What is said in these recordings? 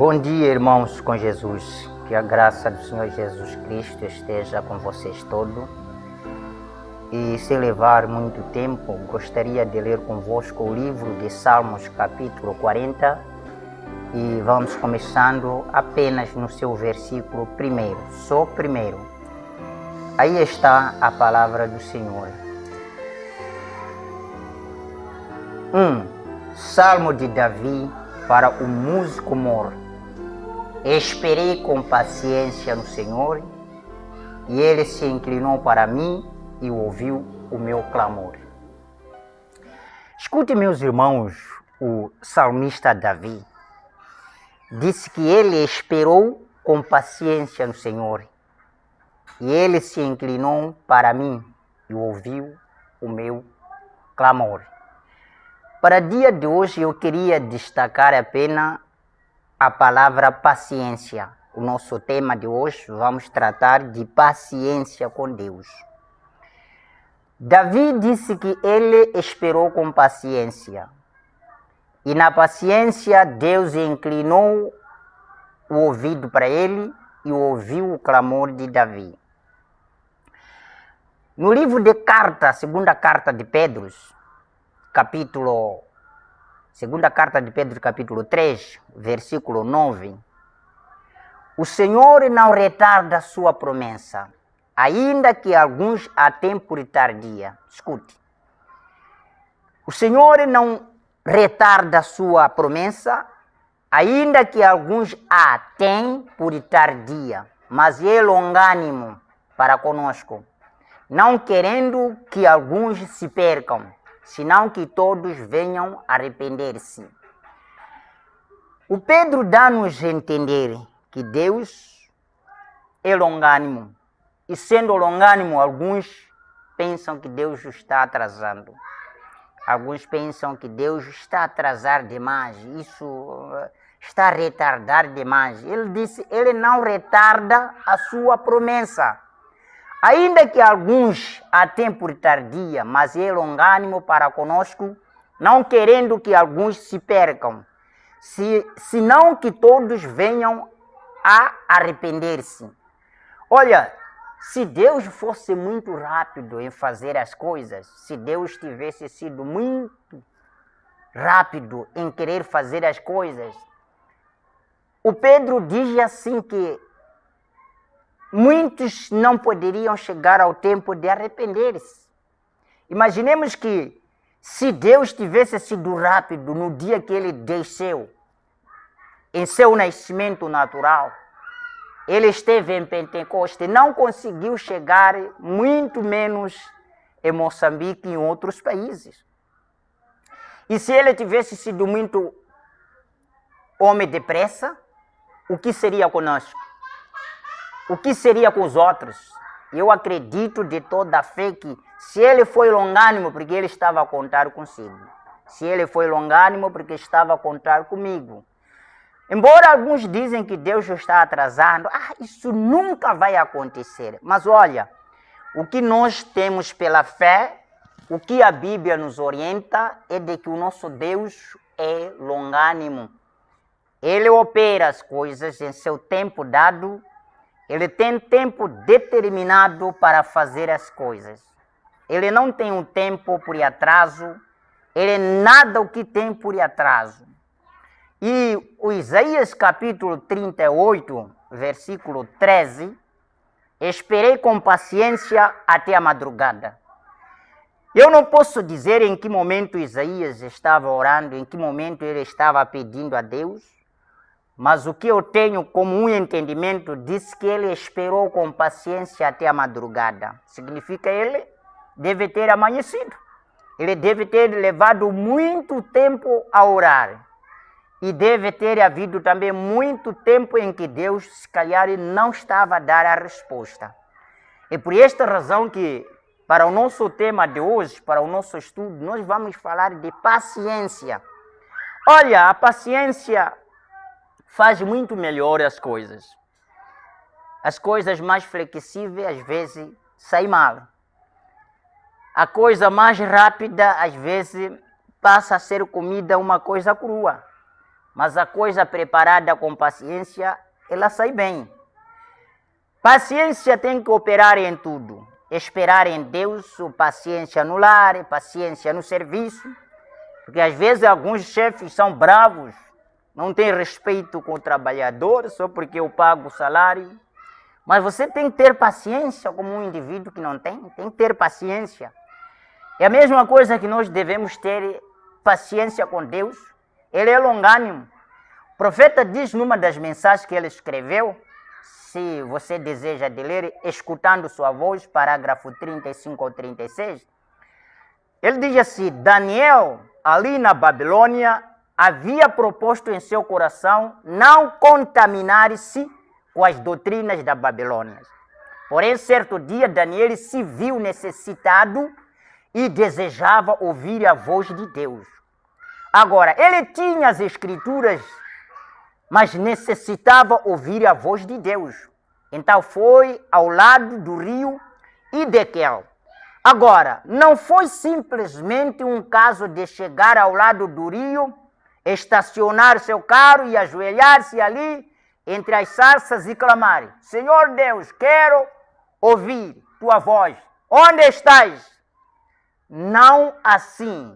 Bom dia, irmãos com Jesus. Que a graça do Senhor Jesus Cristo esteja com vocês todos. E sem levar muito tempo, gostaria de ler convosco o livro de Salmos, capítulo 40. E vamos começando apenas no seu versículo primeiro, só primeiro. Aí está a palavra do Senhor. Salmo de Davi para o músico mor. Esperei com paciência no Senhor, e Ele se inclinou para mim e ouviu o meu clamor. Escute, meus irmãos, o salmista Davi disse que ele esperou com paciência no Senhor, e Ele se inclinou para mim e ouviu o meu clamor. Para o dia de hoje, eu queria destacar apenas a palavra paciência. O nosso tema de hoje, vamos tratar de paciência com Deus. Davi disse que ele esperou com paciência. E na paciência, Deus inclinou o ouvido para ele e ouviu o clamor de Davi. No livro de carta, segunda carta de Pedro, segunda carta de Pedro, capítulo 3, versículo 9. O Senhor não retarda a sua promessa, ainda que alguns a têm por tardia. Escute. O Senhor não retarda a sua promessa, ainda que alguns a têm por tardia, mas é longânimo para conosco, não querendo que alguns se percam, senão que todos venham arrepender-se. O Pedro dá-nos a entender que Deus é longânimo. E sendo longânimo, alguns pensam que Deus está atrasando. Alguns pensam que Deus está a atrasar demais. Isso está a retardar demais. Ele disse, ele não retarda a sua promessa. Ainda que alguns a têm por tardia, mas é longânimo para conosco, não querendo que alguns se percam, senão que todos venham a arrepender-se. Olha, se Deus fosse muito rápido em fazer as coisas, se Deus tivesse sido muito rápido em querer fazer as coisas, o Pedro diz assim que muitos não poderiam chegar ao tempo de arrepender-se. Imaginemos que se Deus tivesse sido rápido no dia que ele desceu, em seu nascimento natural, ele esteve em Pentecoste, não conseguiu chegar, muito menos em Moçambique e em outros países. E se ele tivesse sido muito homem de pressa, o que seria conosco? O que seria com os outros? Eu acredito de toda a fé que se ele foi longânimo, porque ele estava a contar consigo. Se ele foi longânimo, porque estava a contar comigo. Embora alguns dizem que Deus está atrasando, isso nunca vai acontecer. Mas olha, o que nós temos pela fé, o que a Bíblia nos orienta, é de que o nosso Deus é longânimo. Ele opera as coisas em seu tempo dado. Ele tem tempo determinado para fazer as coisas. Ele não tem um tempo por atraso. Ele é nada o que tem por atraso. E o Isaías capítulo 38, versículo 13, esperei com paciência até a madrugada. Eu não posso dizer em que momento Isaías estava orando, em que momento ele estava pedindo a Deus, mas o que eu tenho como um entendimento diz que ele esperou com paciência até a madrugada. Significa ele deve ter amanhecido. Ele deve ter levado muito tempo a orar. E deve ter havido também muito tempo em que Deus, se calhar, não estava a dar a resposta. É por esta razão que, para o nosso tema de hoje, para o nosso estudo, nós vamos falar de paciência. Olha, a paciência faz muito melhor as coisas. As coisas mais flexíveis, às vezes, saem mal. A coisa mais rápida, às vezes, passa a ser comida uma coisa crua. mas a coisa preparada com paciência, ela sai bem. Paciência tem que operar em tudo. Esperar em Deus, paciência no lar, paciência no serviço. Porque às vezes alguns chefes são bravos, não têm respeito com o trabalhador, só porque eu pago o salário. Mas você tem que ter paciência como um indivíduo que não tem que ter paciência. É a mesma coisa que nós devemos ter paciência com Deus. Ele é longânimo. O profeta diz numa das mensagens que ele escreveu, se você deseja de ler, escutando sua voz, parágrafo 35 ou 36, ele diz assim: Daniel, ali na Babilônia, havia proposto em seu coração não contaminar-se com as doutrinas da Babilônia. Porém, certo dia, Daniel se viu necessitado e desejava ouvir a voz de Deus. Agora, ele tinha as escrituras, mas necessitava ouvir a voz de Deus. Então foi ao lado do rio Idequel. Agora, não foi simplesmente um caso de chegar ao lado do rio, estacionar seu carro e ajoelhar-se ali entre as sarças e clamar: Senhor Deus, quero ouvir tua voz. Onde estás? Não assim.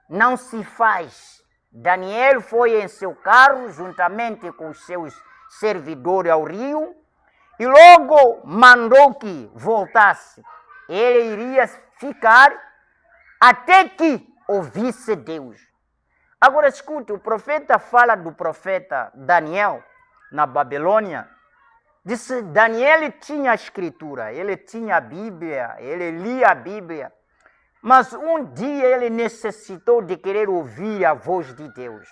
Não se faz. Daniel foi em seu carro, juntamente com os seus servidores ao rio, e logo mandou que voltasse. Ele iria ficar até que ouvisse Deus. Agora escute, o profeta fala do profeta Daniel na Babilônia. Disse: Daniel tinha a escritura, ele tinha a Bíblia, ele lia a Bíblia. Mas um dia ele necessitou de querer ouvir a voz de Deus.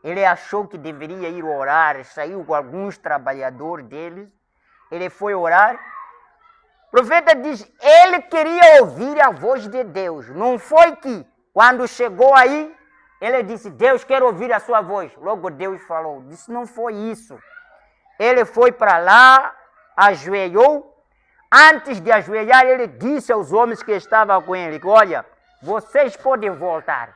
Ele achou que deveria ir orar, saiu com alguns trabalhadores deles. Ele foi orar. O profeta diz, ele queria ouvir a voz de Deus. Não foi que, quando chegou aí, ele disse: Deus, quero ouvir a sua voz. Logo Deus falou. Disse: não foi isso. Ele foi para lá, ajoelhou. Antes de ajoelhar, ele disse aos homens que estavam com ele: olha, vocês podem voltar.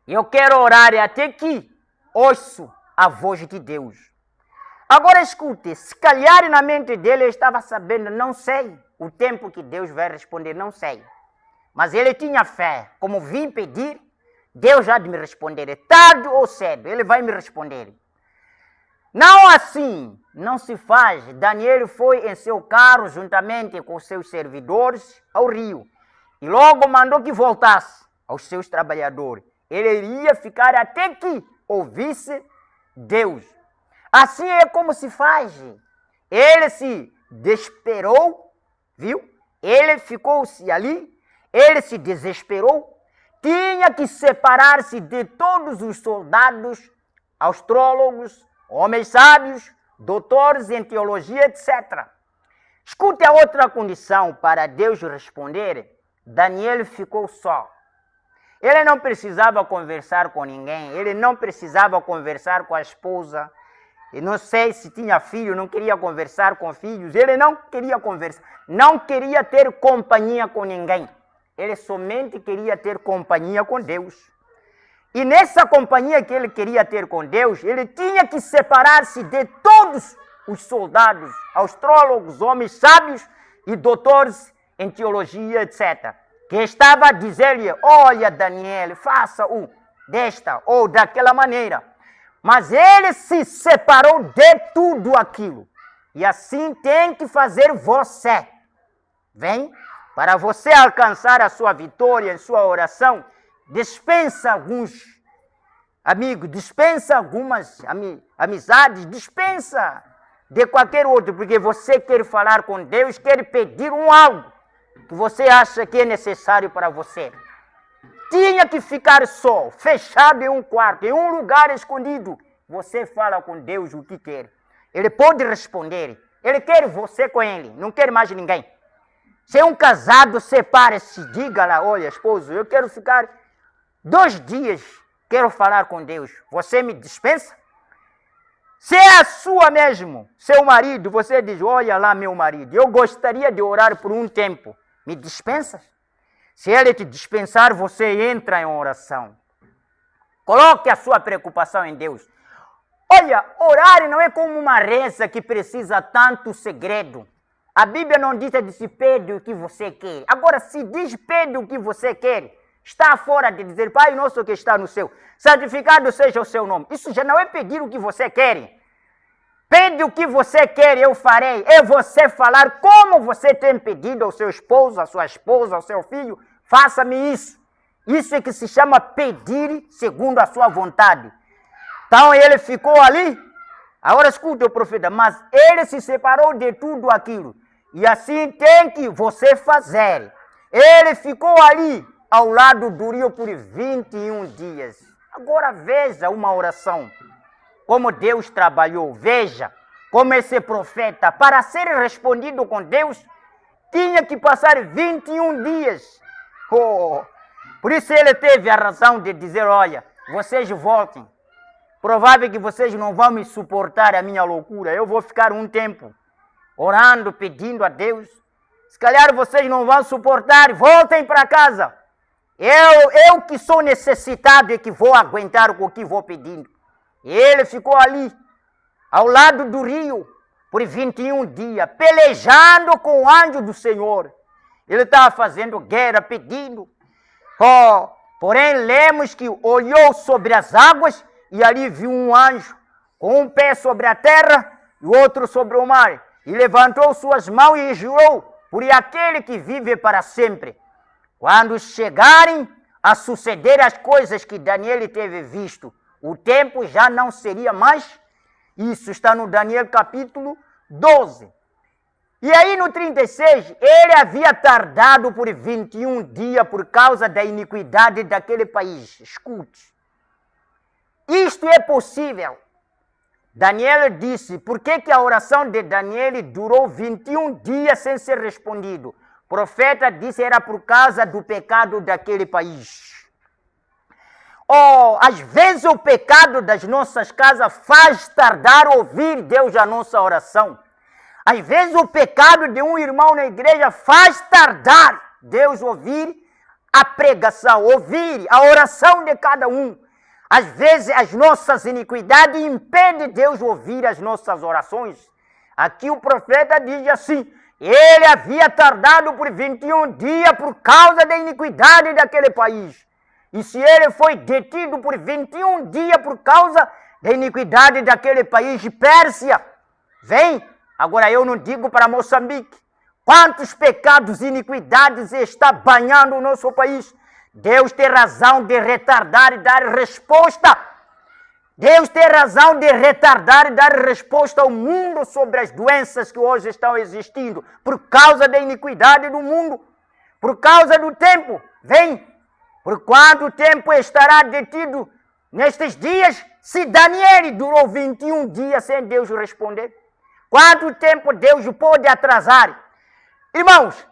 Eu quero orar até que ouço a voz de Deus. Agora escute, se calhar na mente dele ele estava sabendo, não sei o tempo que Deus vai responder, não sei. Mas ele tinha fé, como vim pedir, Deus há de me responder, tarde ou cedo, ele vai me responder. Não assim, não se faz. Daniel foi em seu carro, juntamente com seus servidores, ao rio. E logo mandou que voltasse aos seus trabalhadores. Ele iria ficar até que ouvisse Deus. Assim é como se faz. Ele se desesperou, viu? Ele ficou-se ali, ele se desesperou. Tinha que separar-se de todos os soldados, astrólogos, homens sábios, doutores em teologia, etc. Escute a outra condição para Deus responder. Daniel ficou só. Ele não precisava conversar com ninguém, ele não precisava conversar com a esposa. Eu não sei se tinha filho, não queria conversar com filhos, ele não queria conversar, não queria ter companhia com ninguém. Ele somente queria ter companhia com Deus. E nessa companhia que ele queria ter com Deus, ele tinha que separar-se de todos os soldados, astrólogos, homens sábios e doutores em teologia, etc. Que estava a dizer-lhe: olha, Daniel, faça-o desta ou daquela maneira. Mas ele se separou de tudo aquilo. E assim tem que fazer você. Vem, para você alcançar a sua vitória em sua oração, dispensa alguns amigos, dispensa algumas amizades, dispensa de qualquer outro, porque você quer falar com Deus, quer pedir algo que você acha que é necessário para você. Tinha que ficar só, fechado em um quarto, em um lugar escondido. Você fala com Deus o que quer. Ele pode responder. Ele quer você com ele, não quer mais ninguém. Se é um casado, separe-se, diga lá: olha, esposo, eu quero ficar 2 dias, quero falar com Deus. Você me dispensa? Se é a sua mesmo, seu marido, você diz: olha lá, meu marido, eu gostaria de orar por um tempo. Me dispensa? Se ele te dispensar, você entra em oração. Coloque a sua preocupação em Deus. Olha, orar não é como uma reza que precisa tanto segredo. A Bíblia não diz pede o que você quer. Agora, se diz pede o que você quer, está fora de dizer, Pai nosso que está no céu, santificado seja o seu nome. Isso já não é pedir o que você quer. Pede o que você quer, eu farei. É você falar como você tem pedido ao seu esposo, à sua esposa, ao seu filho. Faça-me isso. Isso é que se chama pedir segundo a sua vontade. Então ele ficou ali. Agora escuta o profeta. Mas ele se separou de tudo aquilo. E assim tem que você fazer. Ele ficou ali ao lado do rio por 21 dias. Agora veja uma oração. Como Deus trabalhou. Veja como esse profeta, para ser respondido com Deus, tinha que passar 21 dias. Por isso ele teve a razão de dizer, olha, vocês voltem. Provável que vocês não vão me suportar a minha loucura. Eu vou ficar um tempo orando, pedindo a Deus. Se calhar vocês não vão suportar, voltem para casa. Eu que sou necessitado e que vou aguentar o que vou pedindo. Ele ficou ali, ao lado do rio, por 21 dias, pelejando com o anjo do Senhor. Ele estava fazendo guerra, pedindo. Porém, lemos que olhou sobre as águas e ali viu um anjo, com um pé sobre a terra e o outro sobre o mar. E levantou suas mãos e jurou por aquele que vive para sempre. Quando chegarem a suceder as coisas que Daniel teve visto, o tempo já não seria mais. Isso está no Daniel capítulo 12. E aí no 36, ele havia tardado por 21 dias por causa da iniquidade daquele país. Escute. Isto é possível. Daniel disse, por que a oração de Daniel durou 21 dias sem ser respondido? O profeta disse era por causa do pecado daquele país. Às vezes o pecado das nossas casas faz tardar ouvir Deus a nossa oração. Às vezes o pecado de um irmão na igreja faz tardar Deus ouvir a pregação, ouvir a oração de cada um. Às vezes as nossas iniquidades impedem Deus ouvir as nossas orações. Aqui o profeta diz assim, ele havia tardado por 21 dias por causa da iniquidade daquele país. E se ele foi detido por 21 dias por causa da iniquidade daquele país de Pérsia, vem, agora eu não digo para Moçambique, quantos pecados e iniquidades está banhando o nosso país. Deus tem razão de retardar e dar resposta. Deus tem razão de retardar e dar resposta ao mundo sobre as doenças que hoje estão existindo, por causa da iniquidade do mundo, por causa do tempo. Vem. Por quanto tempo estará detido nestes dias, se Daniel durou 21 dias sem Deus responder? Quanto tempo Deus pode atrasar? Irmãos,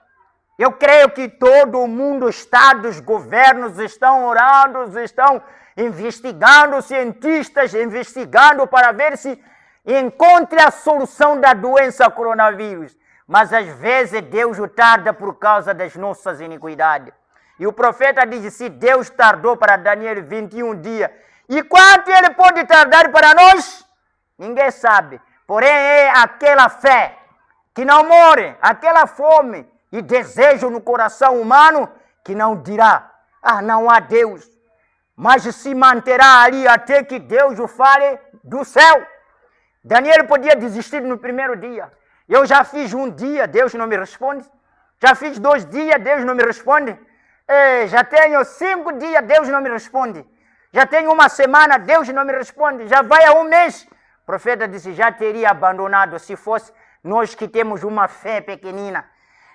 eu creio que todo mundo, estados, governos estão orando, estão investigando, cientistas investigando para ver se encontre a solução da doença coronavírus. Mas às vezes Deus tarda por causa das nossas iniquidades. E o profeta diz, se Deus tardou para Daniel 21 dias, e quanto ele pode tardar para nós? Ninguém sabe. Porém é aquela fé que não morre, aquela fome e desejo no coração humano que não dirá, não há Deus, mas se manterá ali até que Deus o fale do céu. Daniel podia desistir no primeiro dia. Eu já fiz um dia, Deus não me responde. Já fiz 2 dias, Deus não me responde. Já tenho 5 dias, Deus não me responde. Já tenho 1 semana, Deus não me responde. Já vai a 1 mês. O profeta disse, já teria abandonado se fosse nós que temos uma fé pequenina.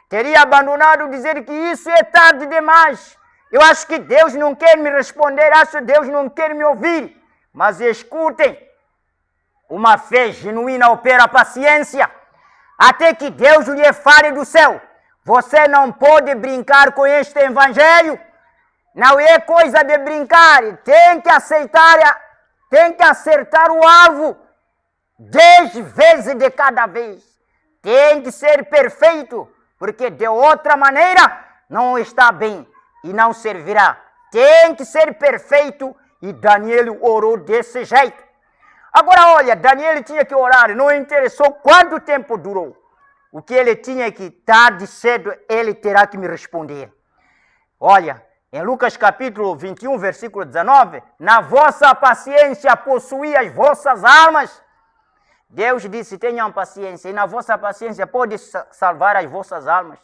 Teria abandonado dizer que isso é tarde demais. Eu acho que Deus não quer me responder, acho que Deus não quer me ouvir. Mas escutem, uma fé genuína opera a paciência, até que Deus lhe fale do céu. Você não pode brincar com este evangelho. Não é coisa de brincar. Tem que acertar o alvo 10 vezes de cada vez. Tem que ser perfeito, porque de outra maneira não está bem e não servirá. Tem que ser perfeito E Daniel orou desse jeito. Agora olha, Daniel tinha que orar, não interessou quanto tempo durou. O que ele tinha que, tarde, cedo, ele terá que me responder. Olha, em Lucas capítulo 21, versículo 19, na vossa paciência possuí as vossas almas. Deus disse, tenham paciência, e na vossa paciência pode salvar as vossas almas.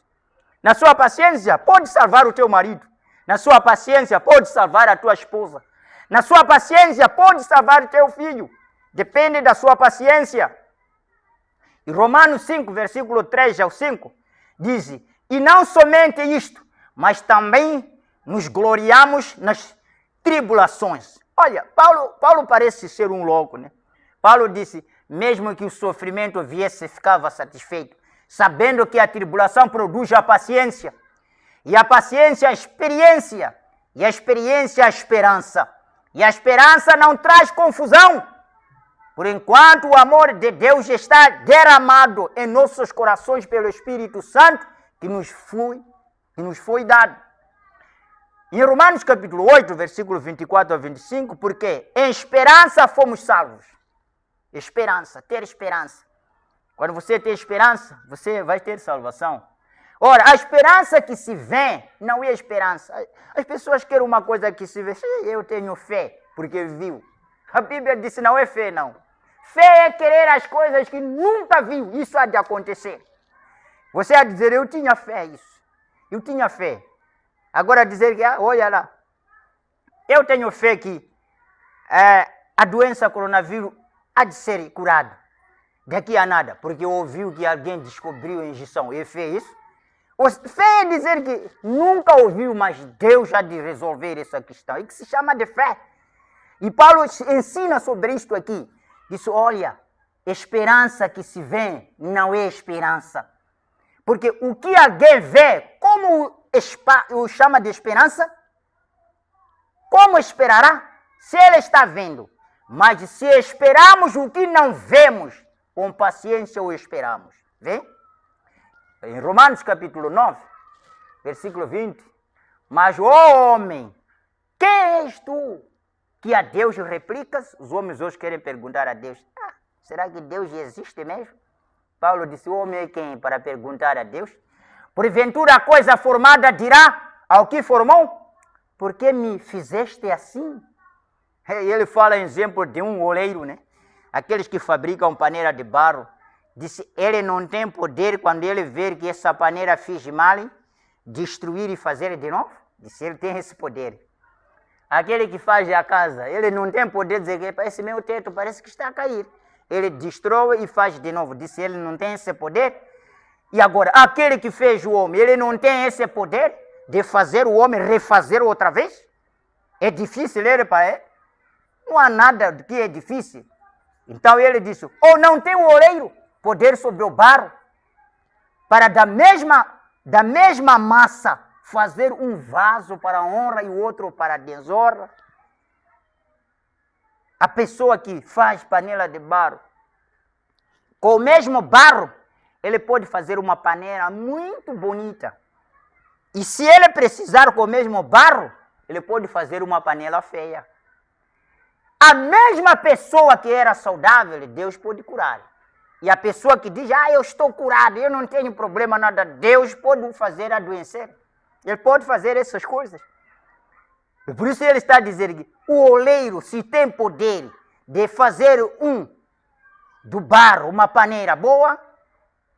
Na sua paciência pode salvar o teu marido. Na sua paciência pode salvar a tua esposa. Na sua paciência pode salvar o teu filho. Depende da sua paciência. E Romanos 5, versículo 3 ao 5, diz, e não somente isto, mas também nos gloriamos nas tribulações. Olha, Paulo parece ser um louco, né? Paulo disse, mesmo que o sofrimento viesse, ficava satisfeito, sabendo que a tribulação produz a paciência, e a paciência a experiência, e a experiência a esperança, e a esperança não traz confusão, por enquanto o amor de Deus está derramado em nossos corações pelo Espírito Santo que nos foi dado. Em Romanos capítulo 8, versículo 24 a 25, porque em esperança fomos salvos. Esperança, ter esperança. Quando você tem esperança, você vai ter salvação. Ora, a esperança que se vê não é esperança. As pessoas querem uma coisa que se vê. Eu tenho fé, porque viu. A Bíblia disse não é fé, não. Fé é querer as coisas que nunca viu. Isso há de acontecer. Você há de dizer, eu tinha fé, isso. Eu tinha fé. Agora dizer que, olha lá, eu tenho fé que a doença coronavírus há de ser curada. Daqui a nada, porque ouviu que alguém descobriu a injeção. É fé isso? Fé é dizer que nunca ouviu, mas Deus há de resolver essa questão. E que se chama de fé. E Paulo ensina sobre isto aqui. Diz, olha, esperança que se vê não é esperança. Porque o que alguém vê, como o chama de esperança? Como esperará se ele está vendo? Mas se esperamos o que não vemos, com paciência o esperamos. Vê? Em Romanos capítulo 9, versículo 20. Mas, ó homem, quem és tu que a Deus replicas? Os homens hoje querem perguntar a Deus, será que Deus existe mesmo? Paulo disse, o homem é quem para perguntar a Deus? Porventura a coisa formada dirá ao que formou, por que me fizeste assim? E ele fala em exemplo de um oleiro, né? Aqueles que fabricam paneira de barro. Disse, ele não tem poder quando ele ver que essa paneira fez mal, destruir e fazer de novo? Disse, ele tem esse poder. Aquele que faz a casa, ele não tem poder de dizer que esse meu teto parece que está a cair. Ele destrói e faz de novo. Disse, ele não tem esse poder. E agora, aquele que fez o homem, ele não tem esse poder de fazer o homem refazer outra vez? É difícil ele para ele? Não há nada que é difícil. Então ele disse, ou não tem o oleiro poder sobre o barro, para da mesma massa fazer um vaso para a honra e o outro para a desonra? A pessoa que faz panela de barro, com o mesmo barro, ele pode fazer uma panela muito bonita. E se ele precisar com o mesmo barro, ele pode fazer uma panela feia. A mesma pessoa que era saudável, Deus pode curar. E a pessoa que diz, eu estou curado, eu não tenho problema nada, Deus pode fazer adoecer. Ele pode fazer essas coisas. E por isso ele está dizendo que o oleiro, se tem poder de fazer do barro uma panela boa,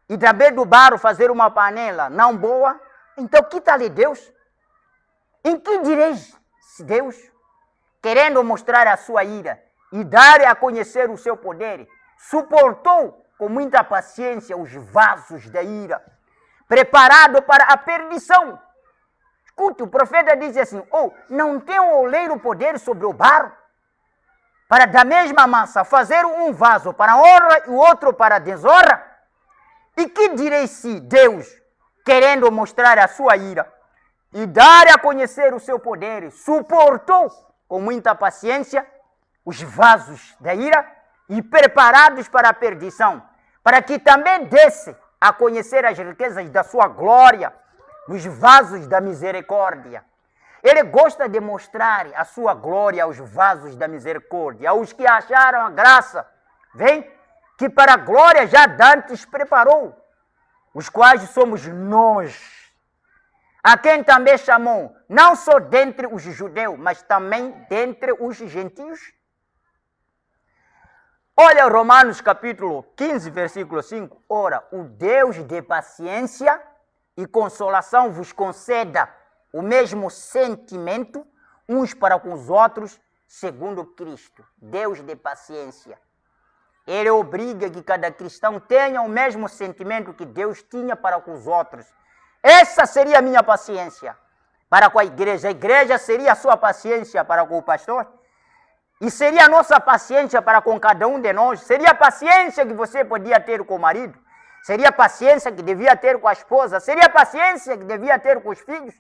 e também do barro fazer uma panela não boa, então que tal Deus? Em que direis Deus, querendo mostrar a sua ira e dar a conhecer o seu poder, suportou com muita paciência os vasos da ira, preparado para a perdição? Escute, o profeta diz assim, não tem o oleiro poder sobre o barro? Para da mesma massa fazer um vaso para a honra e o outro para a desonra? E que direi se Deus, querendo mostrar a sua ira e dar a conhecer o seu poder, suportou com muita paciência os vasos da ira e preparados para a perdição, para que também desse a conhecer as riquezas da sua glória nos vasos da misericórdia? Ele gosta de mostrar a sua glória aos vasos da misericórdia, aos que acharam a graça, vem, que para a glória já dantes preparou, os quais somos nós, a quem também chamou, não só dentre os judeus, mas também dentre os gentios. Olha Romanos capítulo 15, versículo 5. Ora, o Deus de paciência e consolação vos conceda o mesmo sentimento uns para com os outros, segundo Cristo. Deus de paciência. Ele obriga que cada cristão tenha o mesmo sentimento que Deus tinha para com os outros. Essa seria a minha paciência para com a igreja. A igreja seria a sua paciência para com o pastor. E seria a nossa paciência para com cada um de nós. Seria a paciência que você podia ter com o marido. Seria a paciência que devia ter com a esposa. Seria a paciência que devia ter com os filhos.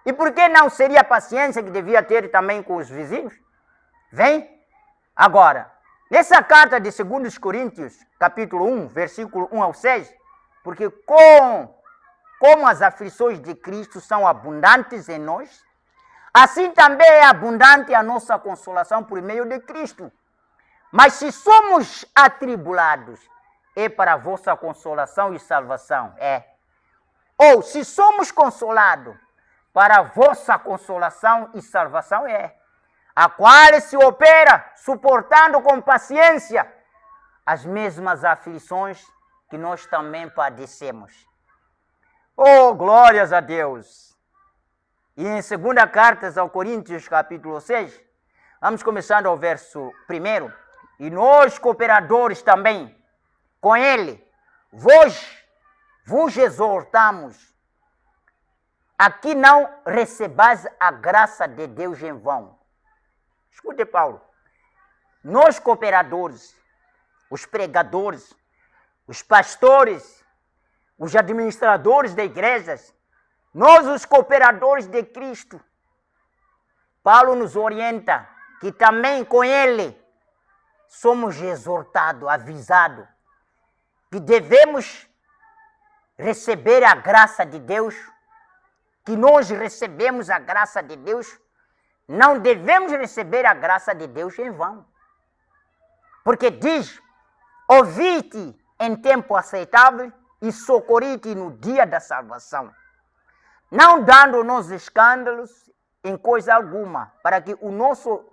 E por que não seria a paciência que devia ter também com os vizinhos? Vem? Agora, nessa carta de 2 Coríntios, capítulo 1, versículo 1 ao 6, porque como as aflições de Cristo são abundantes em nós, assim também é abundante a nossa consolação por meio de Cristo. Mas se somos atribulados, é para a vossa consolação e salvação. Ou se somos consolados, para a vossa consolação e salvação a qual se opera, suportando com paciência as mesmas aflições que nós também padecemos. Oh, glórias a Deus! E em 2 Cartas aos Coríntios, capítulo 6, vamos começando ao verso 1. E nós, cooperadores também, com ele, vos exortamos, aqui não recebais a graça de Deus em vão. Escute, Paulo. Nós, cooperadores, os pregadores, os pastores, os administradores de igrejas, nós, os cooperadores de Cristo, Paulo nos orienta que também com ele somos exortados, avisados, que devemos receber a graça de Deus, que nós recebemos a graça de Deus, não devemos receber a graça de Deus em vão. Porque diz, ouvi-te em tempo aceitável e socorri-te no dia da salvação, não dando-nos escândalos em coisa alguma, para que o nosso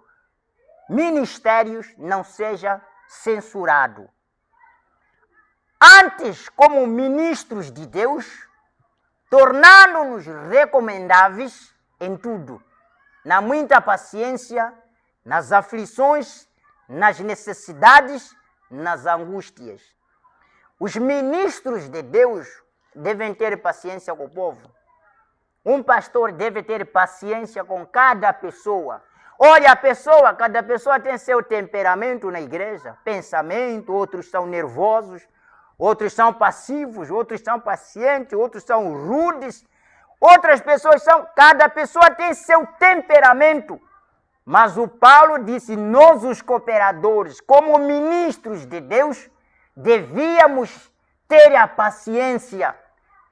ministério não seja censurado. Antes, como ministros de Deus, tornando-nos recomendáveis em tudo, na muita paciência, nas aflições, nas necessidades, nas angústias. Os ministros de Deus devem ter paciência com o povo. Um pastor deve ter paciência com cada pessoa. Olha, cada pessoa tem seu temperamento na igreja, pensamento, outros são nervosos, outros são passivos, outros são pacientes, outros são rudes, outras pessoas são... Cada pessoa tem seu temperamento. Mas o Paulo disse, nós os cooperadores, como ministros de Deus, devíamos ter a paciência,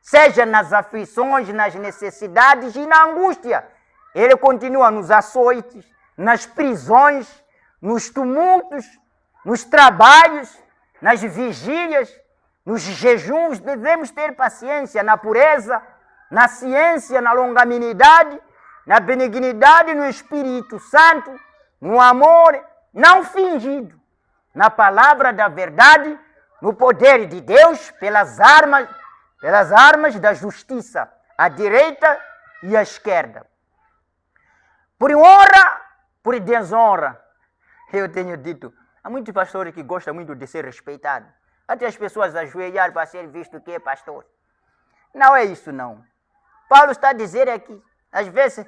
seja nas aflições, nas necessidades e na angústia. Ele continua nos açoites, nas prisões, nos tumultos, nos trabalhos, nas vigílias, nos jejuns. Devemos ter paciência na pureza, na ciência, na longanimidade, na benignidade, no Espírito Santo, no amor não fingido, na palavra da verdade, no poder de Deus, pelas armas da justiça, à direita e à esquerda. Por honra, por desonra. Eu tenho dito, há muitos pastores que gostam muito de ser respeitados. Até as pessoas ajoelhar para ser visto que é pastor. Não é isso, não. Paulo está a dizer aqui, às vezes,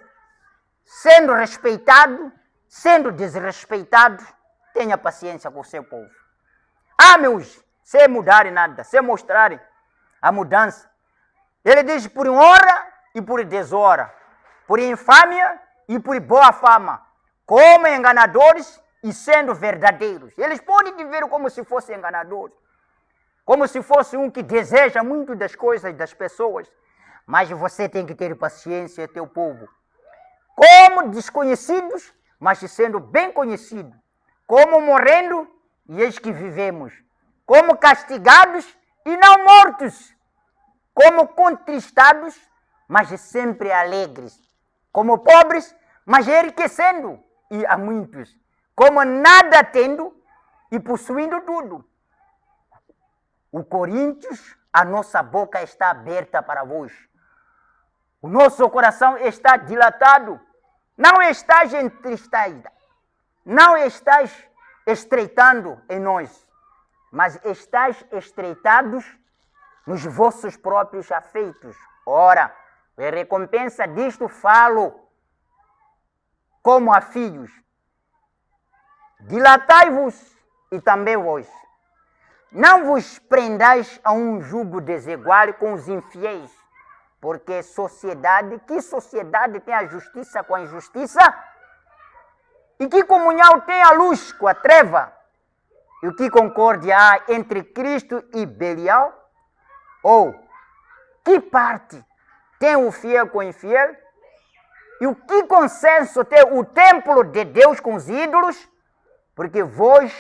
sendo respeitado, sendo desrespeitado, tenha paciência com o seu povo. Ame-os, sem mudarem nada, sem mostrarem a mudança. Ele diz por honra e por desonra, por infâmia e por boa fama, como enganadores e sendo verdadeiros. Eles podem viver como se fossem enganadores, como se fosse um que deseja muito das coisas das pessoas, mas você tem que ter paciência, teu povo. como desconhecidos, mas sendo bem conhecidos, como morrendo, e eis que vivemos, como castigados e não mortos, como contristados, mas sempre alegres, como pobres, mas enriquecendo, e a muitos, como nada tendo e possuindo tudo. O Coríntios, a nossa boca está aberta para vós. O nosso coração está dilatado. Não estás entristecida, não estás estreitando em nós, mas estás estreitados nos vossos próprios afeitos. Ora, em recompensa disto falo como a filhos. Dilatai-vos e também vós. Não vos prendais a um jugo desigual com os infiéis, porque que sociedade tem a justiça com a injustiça? E que comunhão tem a luz com a treva? E que concórdia há entre Cristo e Belial? Ou que parte tem o fiel com o infiel? E o que consenso tem o templo de Deus com os ídolos? Porque vós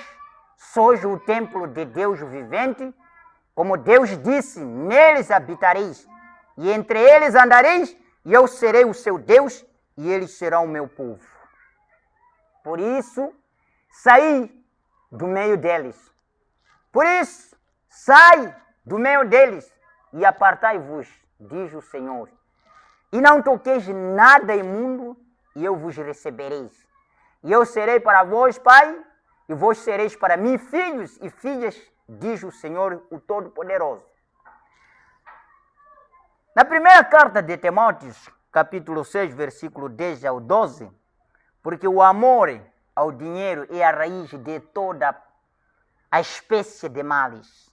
sois o templo de Deus vivente, como Deus disse, neles habitareis, e entre eles andareis, e eu serei o seu Deus, e eles serão o meu povo. Por isso, saí do meio deles. Por isso, sai do meio deles, e apartai-vos, diz o Senhor. E não toqueis nada imundo, e eu vos recebereis. E eu serei para vós, Pai, e vós sereis para mim filhos e filhas, diz o Senhor, o Todo-Poderoso. Na primeira carta de Timóteo, capítulo 6, versículo 10 ao 12, porque o amor ao dinheiro é a raiz de toda a espécie de males.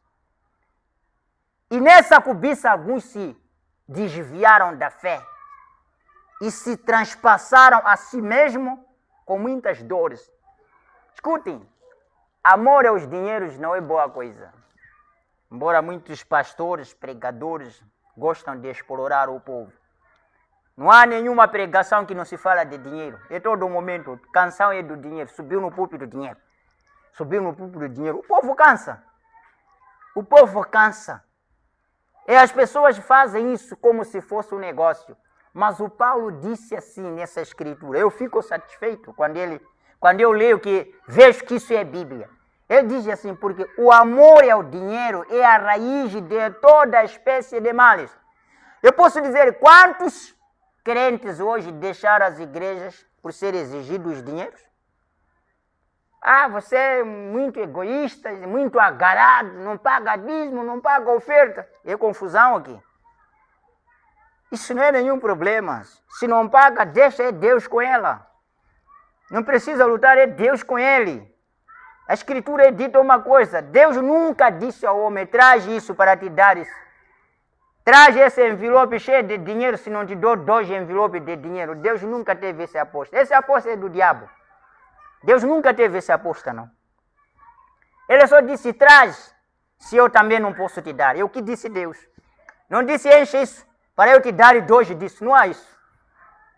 E nessa cobiça alguns se desviaram da fé e se transpassaram a si mesmo com muitas dores. Escutem, amor aos dinheiros não é boa coisa. Embora muitos pastores, pregadores gostam de explorar o povo. Não há nenhuma pregação que não se fala de dinheiro. Em todo momento, canção é do dinheiro. Subiu no púlpito do dinheiro. Subiu no púlpito do dinheiro. O povo cansa. O povo cansa. E as pessoas fazem isso como se fosse um negócio. Mas o Paulo disse assim nessa escritura. Eu fico satisfeito quando eu leio que vejo que isso é Bíblia. Ele diz assim, porque o amor ao dinheiro é a raiz de toda espécie de males. Eu posso dizer quantos crentes hoje deixaram as igrejas por ser exigidos dinheiros? Ah, você é muito egoísta, muito agarrado, não paga dízimo, não paga oferta. É confusão aqui. Isso não é nenhum problema. Se não paga, deixa é Deus com ela. Não precisa lutar, é Deus com ele. A Escritura dita uma coisa, Deus nunca disse ao homem, traz isso para te dar isso. Traz esse envelope cheio de dinheiro, se não te dou 2 envelopes de dinheiro. Deus nunca teve essa aposta. Essa aposta é do diabo. Deus nunca teve essa aposta, não. Ele só disse, traz, se eu também não posso te dar. É o que disse Deus. Não disse, enche isso, para eu te dar 2 disso. Não há isso.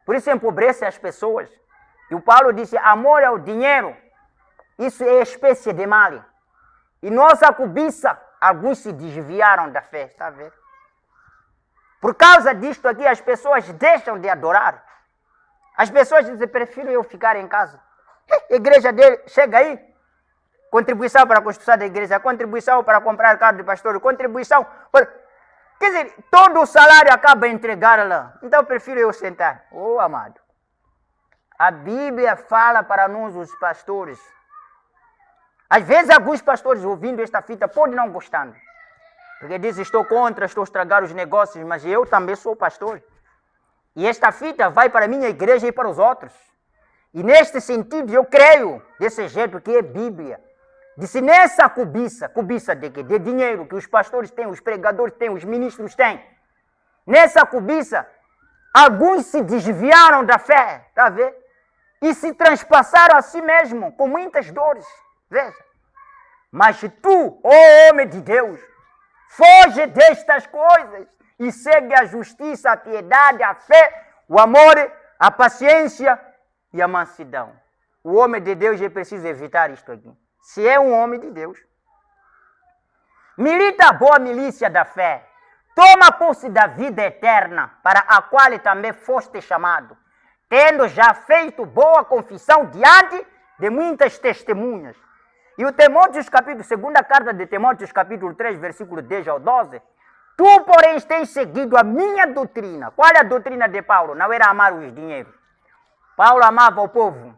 Por isso empobrece as pessoas. E o Paulo disse, amor ao dinheiro, isso é espécie de mal. E nossa cobiça, alguns se desviaram da fé, está vendo? Por causa disto aqui, as pessoas deixam de adorar. As pessoas dizem, prefiro eu ficar em casa. Igreja dele, chega aí, contribuição para a construção da igreja, contribuição para comprar carro de pastor, contribuição... Quer dizer, todo o salário acaba a entregar lá. Então, prefiro eu sentar. Oh, amado. A Bíblia fala para nós, os pastores. Às vezes, alguns pastores ouvindo esta fita podem não gostar. Porque dizem, estou contra, estou a estragar os negócios, mas eu também sou pastor. E esta fita vai para a minha igreja e para os outros. E neste sentido, eu creio desse jeito que é Bíblia. Disse, nessa cobiça de quê? De dinheiro que os pastores têm, os pregadores têm, os ministros têm. Nessa cobiça, alguns se desviaram da fé, está a ver? E se transpassaram a si mesmo com muitas dores. Veja. Mas tu, ó homem de Deus, foge destas coisas e segue a justiça, a piedade, a fé, o amor, a paciência e a mansidão. O homem de Deus é preciso evitar isto aqui. Se é um homem de Deus. Milita a boa milícia da fé. Toma posse da vida eterna, para a qual também foste chamado, tendo já feito boa confissão diante de muitas testemunhas. E o Timóteo, segunda carta de Timóteo, capítulo 3, versículo 10 ao 12. Tu, porém, tens seguido a minha doutrina. Qual é a doutrina de Paulo? Não era amar os dinheiros. Paulo amava o povo.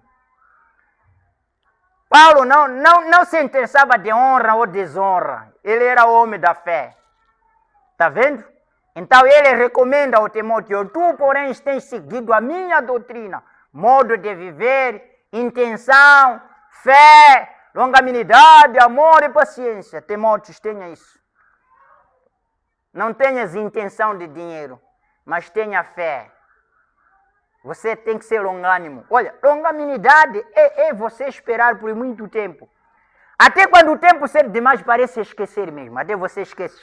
Paulo não se interessava de honra ou desonra. Ele era homem da fé. Está vendo? Então ele recomenda ao Timóteo: tu, porém, tens seguido a minha doutrina, modo de viver, intenção, fé, longanimidade, amor e paciência. Timóteo, tenha isso. Não tenhas intenção de dinheiro, mas tenha fé. Você tem que ser longânimo. Olha, longanimidade é você esperar por muito tempo. Até quando o tempo ser demais, parece esquecer mesmo. Até você esquece.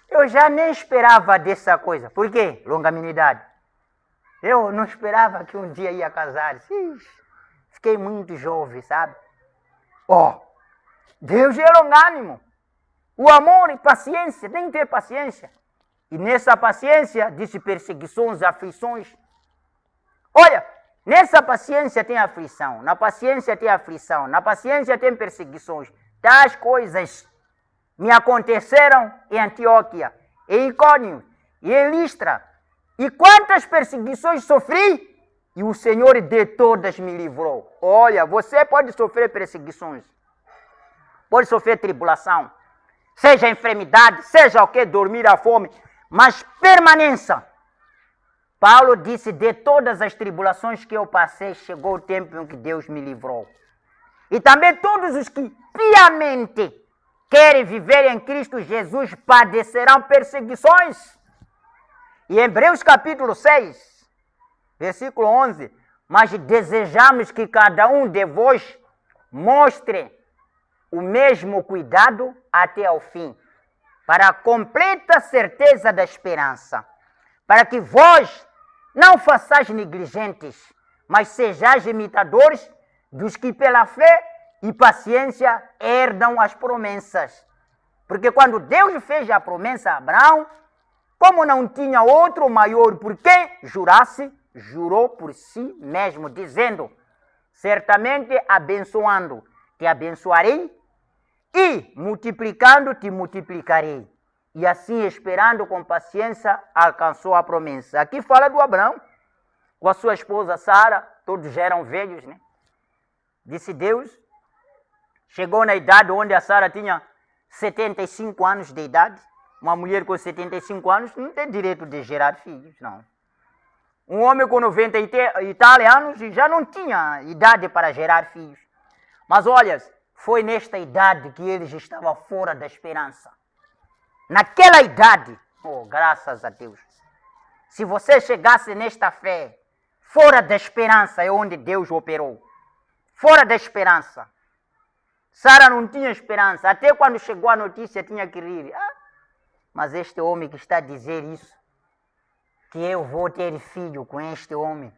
Eu já nem esperava dessa coisa. Por quê? Longanimidade. Eu não esperava que um dia ia casar. Fiquei muito jovem, sabe? Deus é longânimo. O amor e paciência, tem que ter paciência. E nessa paciência, disse perseguições, aflições. Olha, nessa paciência tem aflição, na paciência tem aflição, na paciência tem perseguições. Tais coisas me aconteceram em Antioquia, em Icônio e em Listra. E quantas perseguições sofri, e o Senhor de todas me livrou. Olha, você pode sofrer perseguições, pode sofrer tribulação, seja enfermidade, seja o que, dormir à fome, mas permaneça. Paulo disse: de todas as tribulações que eu passei, chegou o tempo em que Deus me livrou. E também todos os que piamente querem viver em Cristo Jesus padecerão perseguições. E Hebreus capítulo 6, versículo 11: mas desejamos que cada um de vós mostre o mesmo cuidado até ao fim, para a completa certeza da esperança, para que vós não façais negligentes, mas sejais imitadores dos que pela fé e paciência herdam as promessas. Porque quando Deus fez a promessa a Abraão, como não tinha outro maior por quem jurasse, jurou por si mesmo, dizendo: certamente abençoando te abençoarei, e multiplicando te multiplicarei. E assim, esperando com paciência, alcançou a promessa. Aqui fala do Abraão, com a sua esposa Sara, todos já eram velhos, né? Disse Deus, chegou na idade onde a Sara tinha 75 anos de idade. Uma mulher com 75 anos não tem direito de gerar filhos, não. Um homem com 90 e tal anos já não tinha idade para gerar filhos. Mas olha, foi nesta idade que eles estavam fora da esperança. Naquela idade, graças a Deus. Se você chegasse nesta fé, fora da esperança é onde Deus operou. Fora da esperança. Sara não tinha esperança. Até quando chegou a notícia tinha que rir. Mas este homem que está a dizer isso, que eu vou ter filho com este homem.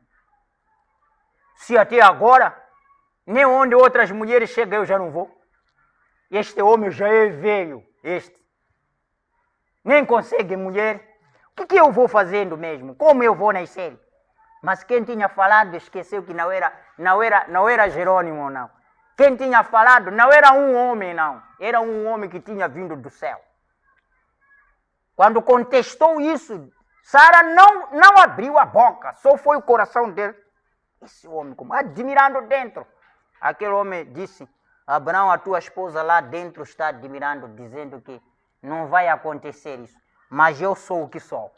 Se até agora, nem onde outras mulheres chegam eu já não vou. Este homem já é velho, nem consegue mulher. O que eu vou fazendo mesmo? Como eu vou nascer? Mas quem tinha falado esqueceu que não era Jerônimo, não. Quem tinha falado não era um homem, não. Era um homem que tinha vindo do céu. Quando contestou isso, Sara não abriu a boca, só foi o coração dele. Esse homem, como admirando dentro. Aquele homem disse: Abraão, a tua esposa lá dentro está admirando, dizendo que não vai acontecer isso. Mas eu sou o que sou.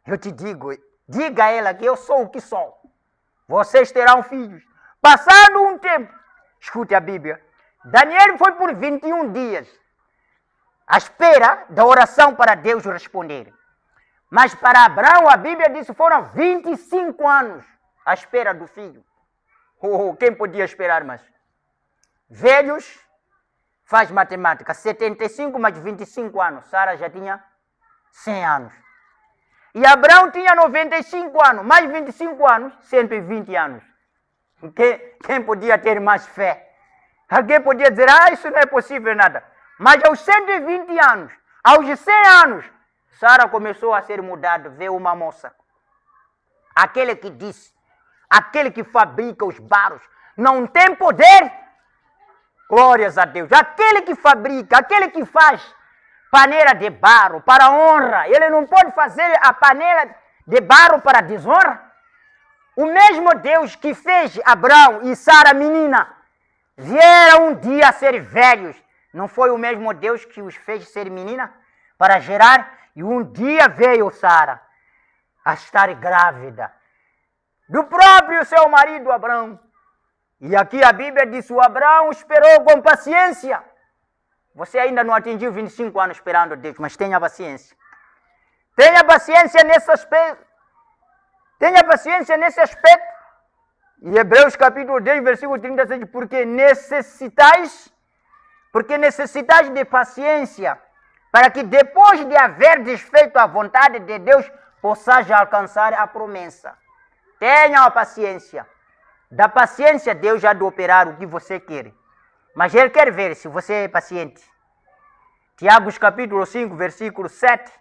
Eu te digo, diga a ela que eu sou o que sou. Vocês terão filhos. Passado um tempo, escute a Bíblia, Daniel foi por 21 dias à espera da oração para Deus responder. Mas para Abraão, a Bíblia diz que foram 25 anos à espera do filho. Quem podia esperar mais? Velhos, faz matemática, 75 mais 25 anos. Sara já tinha 100 anos. E Abraão tinha 95 anos, mais 25 anos, 120 anos. Quem podia ter mais fé? Alguém podia dizer, isso não é possível nada. Mas aos 120 anos, aos 100 anos, Sara começou a ser mudada, veio uma moça. Aquele que disse, aquele que fabrica os barros, não tem poder? Glórias a Deus. Aquele que fabrica, aquele que faz paneira de barro para honra, ele não pode fazer a paneira de barro para desonra? O mesmo Deus que fez Abraão e Sara menina, vieram um dia a ser velhos. Não foi o mesmo Deus que os fez ser menina para gerar? E um dia veio Sara a estar grávida do próprio seu marido Abraão. E aqui a Bíblia diz, o Abraão esperou com paciência. Você ainda não atingiu 25 anos esperando Deus, mas tenha paciência. Tenha paciência nesse aspecto. Tenha paciência nesse aspecto. E Hebreus capítulo 10, versículo 36, porque necessitais de paciência, para que depois de haver desfeito a vontade de Deus, possais alcançar a promessa. Tenha a paciência. Da paciência Deus já de operar o que você quer. Mas Ele quer ver se você é paciente. Tiago capítulo 5, versículo 7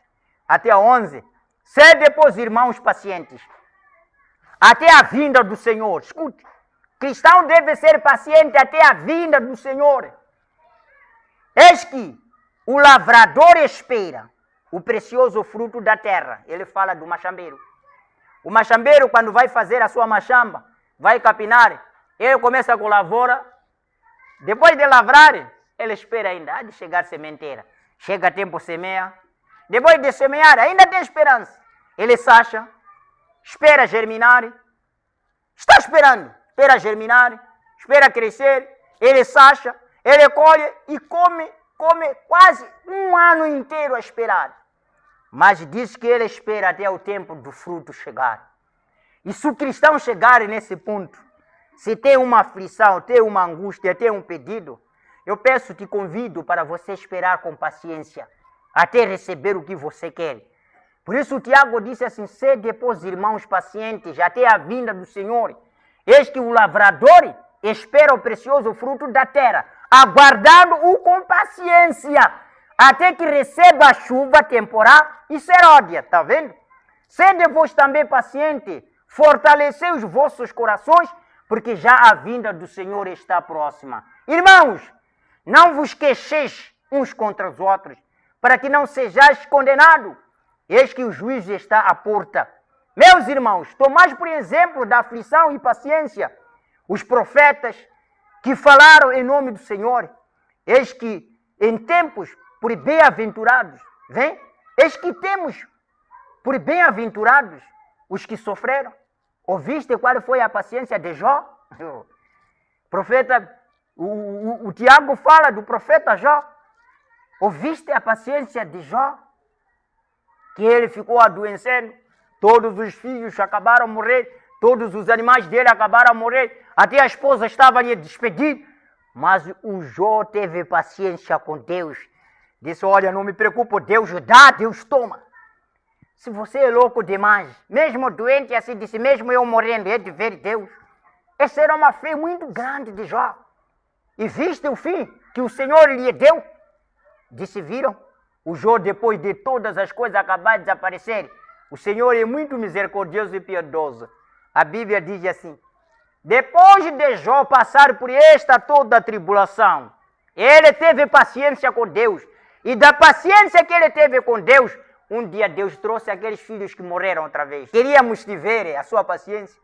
até 11. Sede, pois, irmãos pacientes, até a vinda do Senhor. Escute, cristão deve ser paciente até a vinda do Senhor. Eis que o lavrador espera o precioso fruto da terra. Ele fala do machambeiro. O machambeiro, quando vai fazer a sua machamba, vai capinar, ele começa com lavoura. Depois de lavrar, ele espera ainda, há de chegar sementeira. Chega tempo, semeia. Depois de semear, ainda tem esperança. Ele sacha, espera germinar. Está esperando, espera germinar, espera crescer. Ele sacha, ele colhe e come quase um ano inteiro a esperar. Mas diz que ele espera até o tempo do fruto chegar. E se o cristão chegar nesse ponto, se tem uma aflição, tem uma angústia, tem um pedido, eu peço, te convido para você esperar com paciência, até receber o que você quer. Por isso o Tiago disse assim, sede, pois, irmãos pacientes, até a vinda do Senhor. Eis que o lavrador espera o precioso fruto da terra, aguardando-o com paciência, até que receba a chuva temporal e seródia. Está vendo? Sede, vós também paciente, fortalecei os vossos corações, porque já a vinda do Senhor está próxima. Irmãos, não vos queixeis uns contra os outros, para que não sejais condenados. Eis que o juízo está à porta. Meus irmãos, tomai por exemplo da aflição e paciência os profetas que falaram em nome do Senhor. Eis que em tempos por bem-aventurados, vem? Eis que temos por bem-aventurados os que sofreram. Ouviste qual foi a paciência de Jó? Profeta, o Tiago fala do profeta Jó. Ouviste a paciência de Jó? Que ele ficou adoecendo, todos os filhos acabaram a morrer, todos os animais dele acabaram a morrer, até a esposa estava ali despedida. Mas o Jó teve paciência com Deus. Disse, olha, não me preocupo, Deus dá, Deus toma. Se você é louco demais, mesmo doente assim, disse, mesmo eu morrendo, é de ver Deus. Essa era uma fé muito grande de Jó. E viste o fim que o Senhor lhe deu? Disse, viram? O Jó, depois de todas as coisas acabar de desaparecer, o Senhor é muito misericordioso e piedoso. A Bíblia diz assim, depois de Jó passar por esta toda a tribulação, ele teve paciência com Deus. E da paciência que ele teve com Deus, um dia Deus trouxe aqueles filhos que morreram outra vez. Queríamos te ver a sua paciência.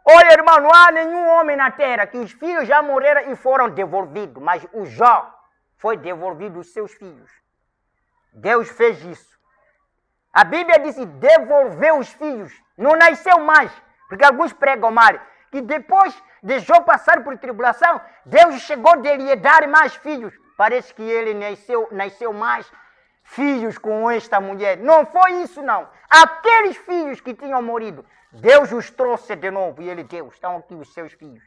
Olha, irmão, não há nenhum homem na terra que os filhos já morreram e foram devolvidos. Mas o Jó foi devolvido os seus filhos. Deus fez isso. A Bíblia diz que devolveu os filhos. Não nasceu mais. Porque alguns pregam mal. Que depois de Jó passar por tribulação, Deus chegou de lhe dar mais filhos. Parece que ele nasceu mais filhos com esta mulher. Não foi isso, não. Aqueles filhos que tinham morrido, Deus os trouxe de novo. E ele deu, estão aqui os seus filhos.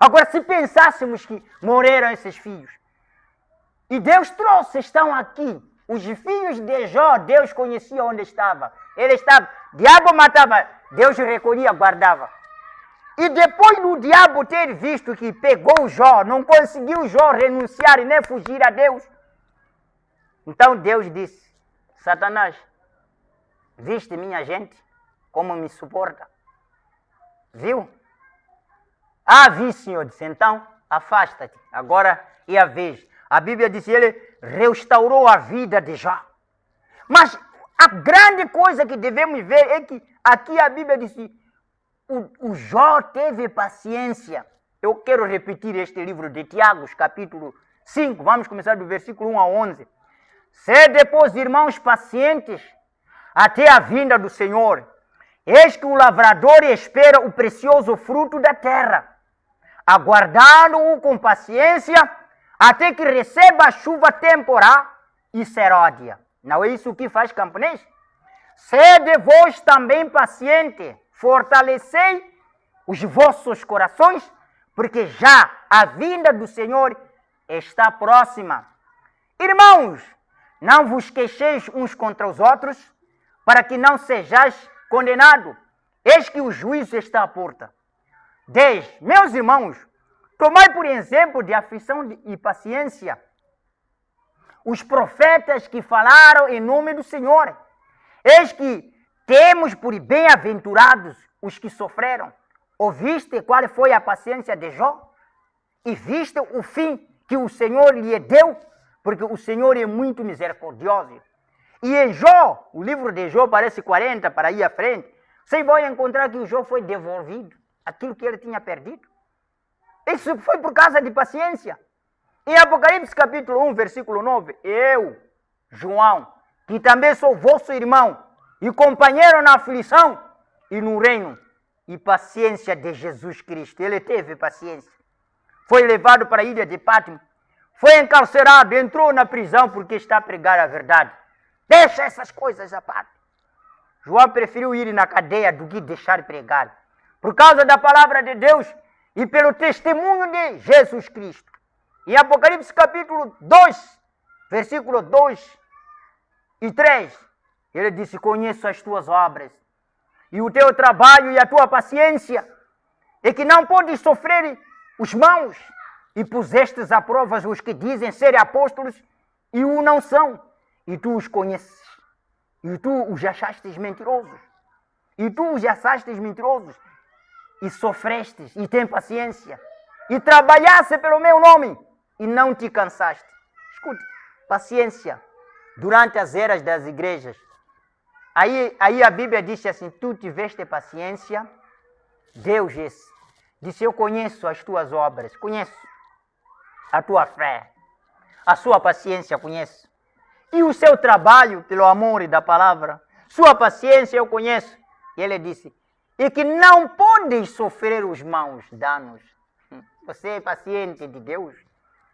Agora, se pensássemos que morreram esses filhos, e Deus trouxe, estão aqui, Os filhos de Jó, Deus conhecia onde estava. Ele estava, diabo matava, Deus recolhia, guardava. E depois do diabo ter visto que pegou Jó, não conseguiu Jó renunciar e nem fugir a Deus. Então Deus disse, Satanás, viste minha gente, como me suporta? Viu? Ah, vi, Senhor. Disse, então, afasta-te. Agora é a vez. A Bíblia diz que ele restaurou a vida de Jó. Mas a grande coisa que devemos ver é que aqui a Bíblia diz que o Jó teve paciência. Eu quero repetir este livro de Tiago, capítulo 5. Vamos começar do versículo 1 a 11. Sede, pois, irmãos, pacientes até a vinda do Senhor. Eis que o lavrador espera o precioso fruto da terra, aguardando-o com paciência até que receba a chuva temporal e seródia. Não é isso que faz camponês? Sede vós também paciente, fortalecei os vossos corações, porque já a vinda do Senhor está próxima. Irmãos, não vos queixeis uns contra os outros, para que não sejais condenados. Eis que o juízo está à porta. 10. Meus irmãos, tomai por exemplo de aflição e paciência os profetas que falaram em nome do Senhor. Eis que temos por bem-aventurados os que sofreram. Ouviste qual foi a paciência de Jó? E viste o fim que o Senhor lhe deu? Porque o Senhor é muito misericordioso. E em Jó, o livro de Jó parece 40 para ir à frente, vocês vão encontrar que o Jó foi devolvido, aquilo que ele tinha perdido. Isso foi por causa de paciência. Em Apocalipse capítulo 1, versículo 9, eu, João, que também sou vosso irmão e companheiro na aflição e no reino e paciência de Jesus Cristo. Ele teve paciência. Foi levado para a ilha de Pátimo, foi encarcerado, entrou na prisão porque está a pregar a verdade. Deixa essas coisas à parte. João preferiu ir na cadeia do que deixar pregar. Por causa da palavra de Deus e pelo testemunho de Jesus Cristo. Em Apocalipse capítulo 2, versículo 2 e 3, ele disse, conheço as tuas obras e o teu trabalho e a tua paciência, e que não podes sofrer os maus, e pusestes à prova os que dizem serem apóstolos e o não são. E tu os conheces, e tu os achastes mentirosos, e tu os achastes mentirosos, e sofrestes, e tem paciência, e trabalhaste pelo meu nome, e não te cansaste. Escute, paciência, durante as eras das igrejas. Aí a Bíblia diz assim, tu tiveste paciência, Deus disse, eu conheço as tuas obras, conheço a tua fé, a sua paciência conheço. E o seu trabalho pelo amor da palavra, sua paciência eu conheço. E ele disse, e que não podes sofrer os maus danos. Você é paciente de Deus?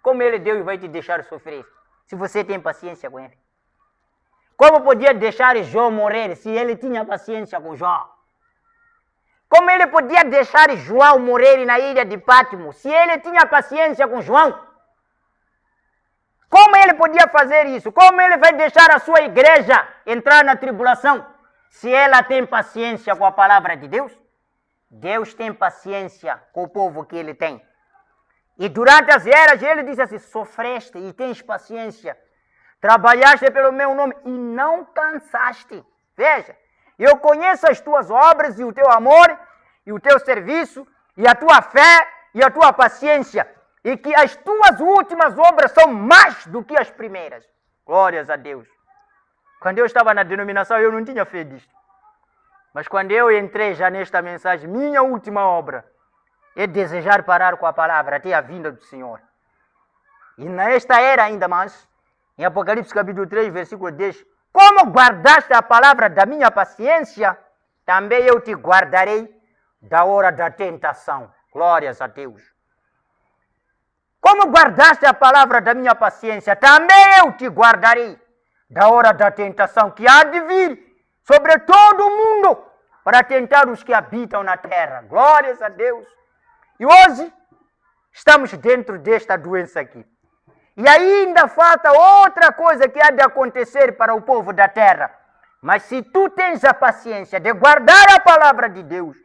Como Deus vai te deixar sofrer, se você tem paciência com ele? Como podia deixar Jó morrer, se ele tinha paciência com Jó? Como ele podia deixar João morrer na ilha de Pátimo, se ele tinha paciência com João? Como ele podia fazer isso? Como ele vai deixar a sua igreja entrar na tribulação, se ela tem paciência com a palavra de Deus? Deus tem paciência com o povo que ele tem. E durante as eras ele disse assim, sofreste e tens paciência, trabalhaste pelo meu nome e não cansaste. Veja, eu conheço as tuas obras e o teu amor e o teu serviço e a tua fé e a tua paciência, e que as tuas últimas obras são mais do que as primeiras. Glórias a Deus. Quando eu estava na denominação, eu não tinha fé disto. Mas quando eu entrei já nesta mensagem, minha última obra é desejar parar com a palavra até a vinda do Senhor. E nesta era ainda mais, em Apocalipse capítulo 3, versículo 10, como guardaste a palavra da minha paciência, também eu te guardarei da hora da tentação. Glórias a Deus. Como guardaste a palavra da minha paciência, também eu te guardarei da hora da tentação que há de vir sobre todo o mundo para tentar os que habitam na terra. Glórias a Deus. E hoje estamos dentro desta doença aqui. E ainda falta outra coisa que há de acontecer para o povo da terra. Mas se tu tens a paciência de guardar a palavra de Deus,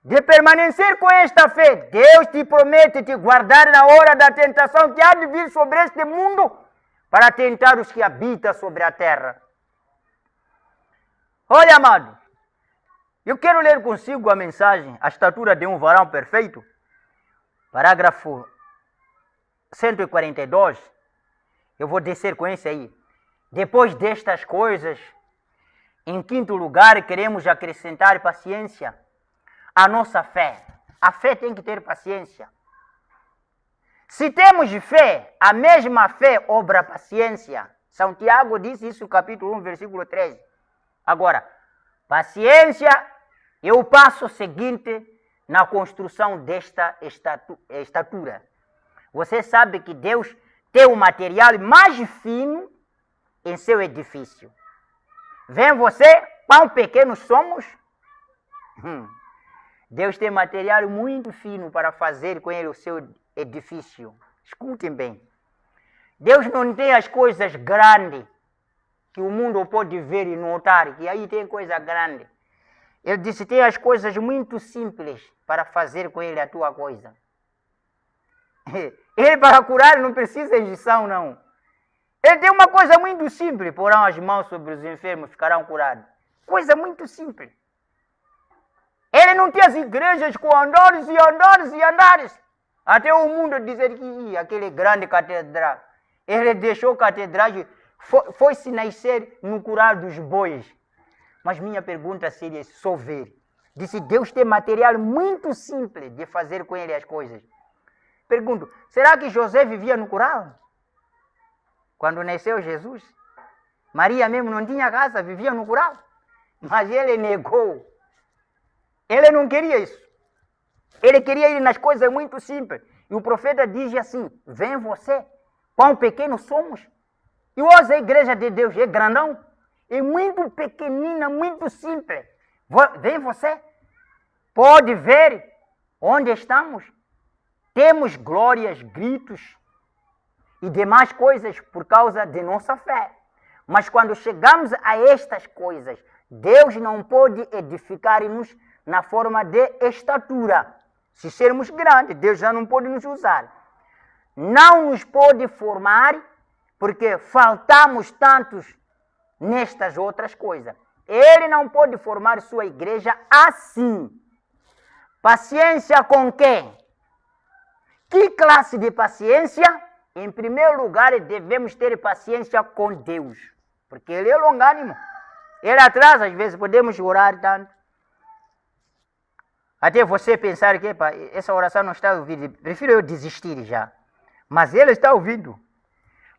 de permanecer com esta fé, Deus te promete te guardar na hora da tentação que há de vir sobre este mundo para tentar os que habitam sobre a terra. Olha, amado, eu quero ler consigo a mensagem, a estatura de um varão perfeito, parágrafo 142, eu vou descer com esse aí. Depois destas coisas, em quinto lugar, queremos acrescentar paciência à nossa fé. A fé tem que ter paciência. Se temos fé, a mesma fé obra paciência. São Tiago disse isso no capítulo 1, versículo 13. Agora, paciência é o passo seguinte na construção desta estatura. Você sabe que Deus tem o material mais fino em seu edifício. Vem você, quão pequenos somos? Deus tem material muito fino para fazer com ele o seu edifício. Escutem bem. Deus não tem as coisas grandes que o mundo pode ver e notar, que aí tem coisa grande. Ele disse, tem as coisas muito simples para fazer com ele a tua coisa. Ele para curar não precisa de injeção, não. Ele tem uma coisa muito simples, porão as mãos sobre os enfermos, ficarão curados. Coisa muito simples. Ele não tem as igrejas com andares e andares e andares. Até o mundo dizer que aquele grande catedral. Ele deixou catedrais, foi-se nascer no curar dos bois. Mas minha pergunta seria só ver. Disse, Deus tem material muito simples de fazer com ele as coisas. Pergunto, será que José vivia no curral? Quando nasceu Jesus? Maria mesmo não tinha casa, vivia no curral. Mas ele negou. Ele não queria isso. Ele queria ir nas coisas muito simples. E o profeta diz assim, vem você, quão pequenos somos. E hoje a igreja de Deus é grandão, é muito pequenina, muito simples. Vem você, pode ver onde estamos. Temos glórias, gritos e demais coisas por causa de nossa fé. Mas quando chegamos a estas coisas, Deus não pode edificar-nos na forma de estatura. Se sermos grandes, Deus já não pode nos usar. Não nos pode formar, porque faltamos tantos nestas outras coisas. Ele não pode formar sua igreja assim. Paciência com quem? Que classe de paciência? Em primeiro lugar, devemos ter paciência com Deus, porque Ele é longânimo. Ele atrasa, às vezes podemos orar tanto. Até você pensar que essa oração não está ouvindo, prefiro eu desistir já. Mas Ele está ouvindo.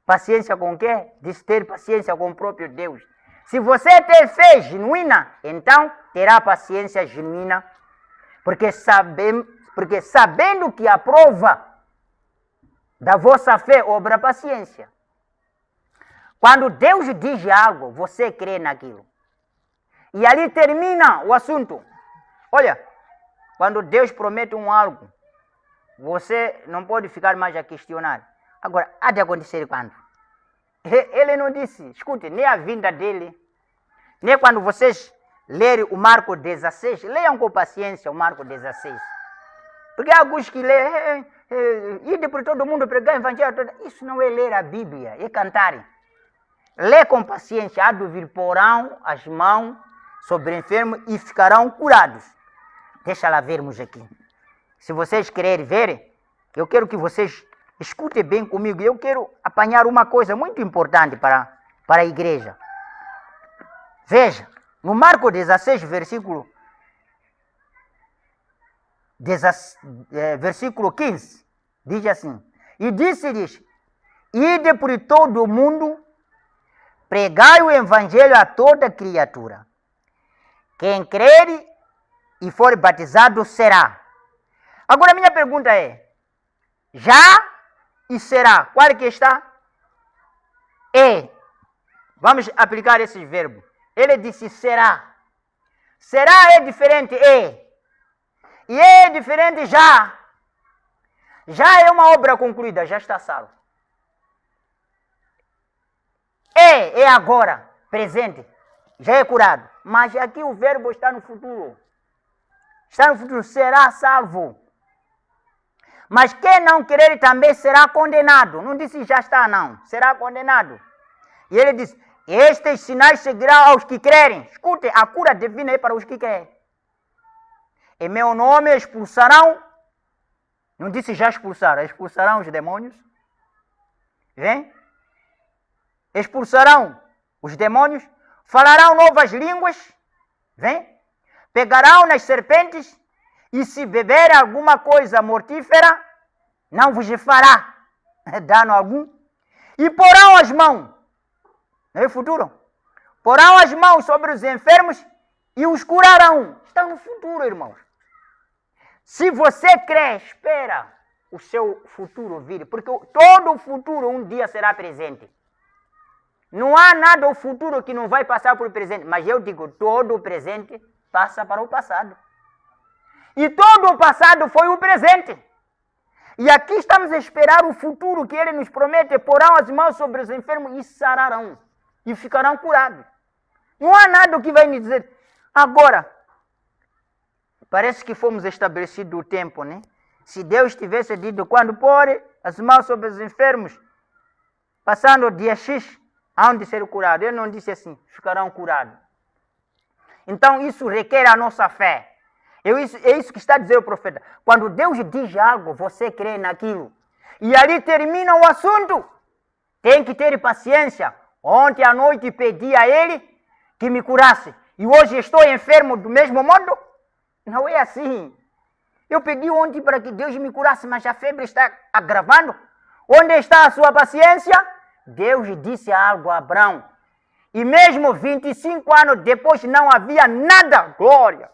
Paciência com quê? Diz ter paciência com o próprio Deus. Se você tem fé genuína, então terá paciência genuína, porque sabendo que a prova da vossa fé obra paciência. Quando Deus diz algo, você crê naquilo. E ali termina o assunto. Olha, quando Deus promete algo, você não pode ficar mais a questionar. Agora, há de acontecer quando? Ele não disse, escute, nem a vinda dele, nem quando vocês lerem o Marco 16, leiam com paciência o Marco 16. Porque há alguns que leem, ide por todo mundo pregar o evangelho, isso não é ler a Bíblia, é cantar. Lê com paciência, há de vir, porão as mãos sobre o enfermo e ficarão curados. Deixa lá vermos aqui. Se vocês querem ver, eu quero que vocês escutem bem comigo. Eu quero apanhar uma coisa muito importante para a igreja. Veja, no Marco 16, versículo 15, diz assim, e disse-lhes, ide por todo o mundo, pregai o evangelho a toda criatura. Quem crer e for batizado será. Agora minha pergunta é, já e será, qual é que está? Vamos aplicar esse verbo. Ele disse será. Será é diferente e é diferente já. Já é uma obra concluída, já está salvo. É agora, presente. Já é curado. Mas aqui o verbo está no futuro. Está no futuro, será salvo. Mas quem não crer também será condenado. Não disse já está, não. Será condenado. E ele diz, estes sinais seguirão aos que crerem. Escute, a cura divina é para os que crerem. Em meu nome expulsarão. Não disse já expulsaram. Expulsarão os demônios. Vem? Expulsarão os demônios. Falarão novas línguas. Vem? Pegarão nas serpentes. E se beberem alguma coisa mortífera, não vos fará dano algum. E porão as mãos, não é futuro? Porão as mãos sobre os enfermos e os curarão. Está no futuro, irmãos. Se você crê, espera o seu futuro vir, porque todo o futuro um dia será presente. Não há nada o futuro que não vai passar por presente, mas eu digo, todo o presente passa para o passado. E todo o passado foi o presente. E aqui estamos a esperar o futuro que ele nos promete. Porão as mãos sobre os enfermos e sararão. E ficarão curados. Não há nada que vai me dizer. Agora, parece que fomos estabelecido o tempo, né? Se Deus tivesse dito, quando pôr as mãos sobre os enfermos, passando o dia X, hão de ser curados. Ele não disse assim, ficarão curados. Então isso requer a nossa fé. É isso que está a dizer o profeta. Quando Deus diz algo, você crê naquilo. E ali termina o assunto. Tem que ter paciência. Ontem à noite pedi a Ele que me curasse. E hoje estou enfermo do mesmo modo? Não é assim. Eu pedi ontem para que Deus me curasse, mas a febre está agravando. Onde está a sua paciência? Deus disse algo a Abraão. E mesmo 25 anos depois não havia nada. Glória!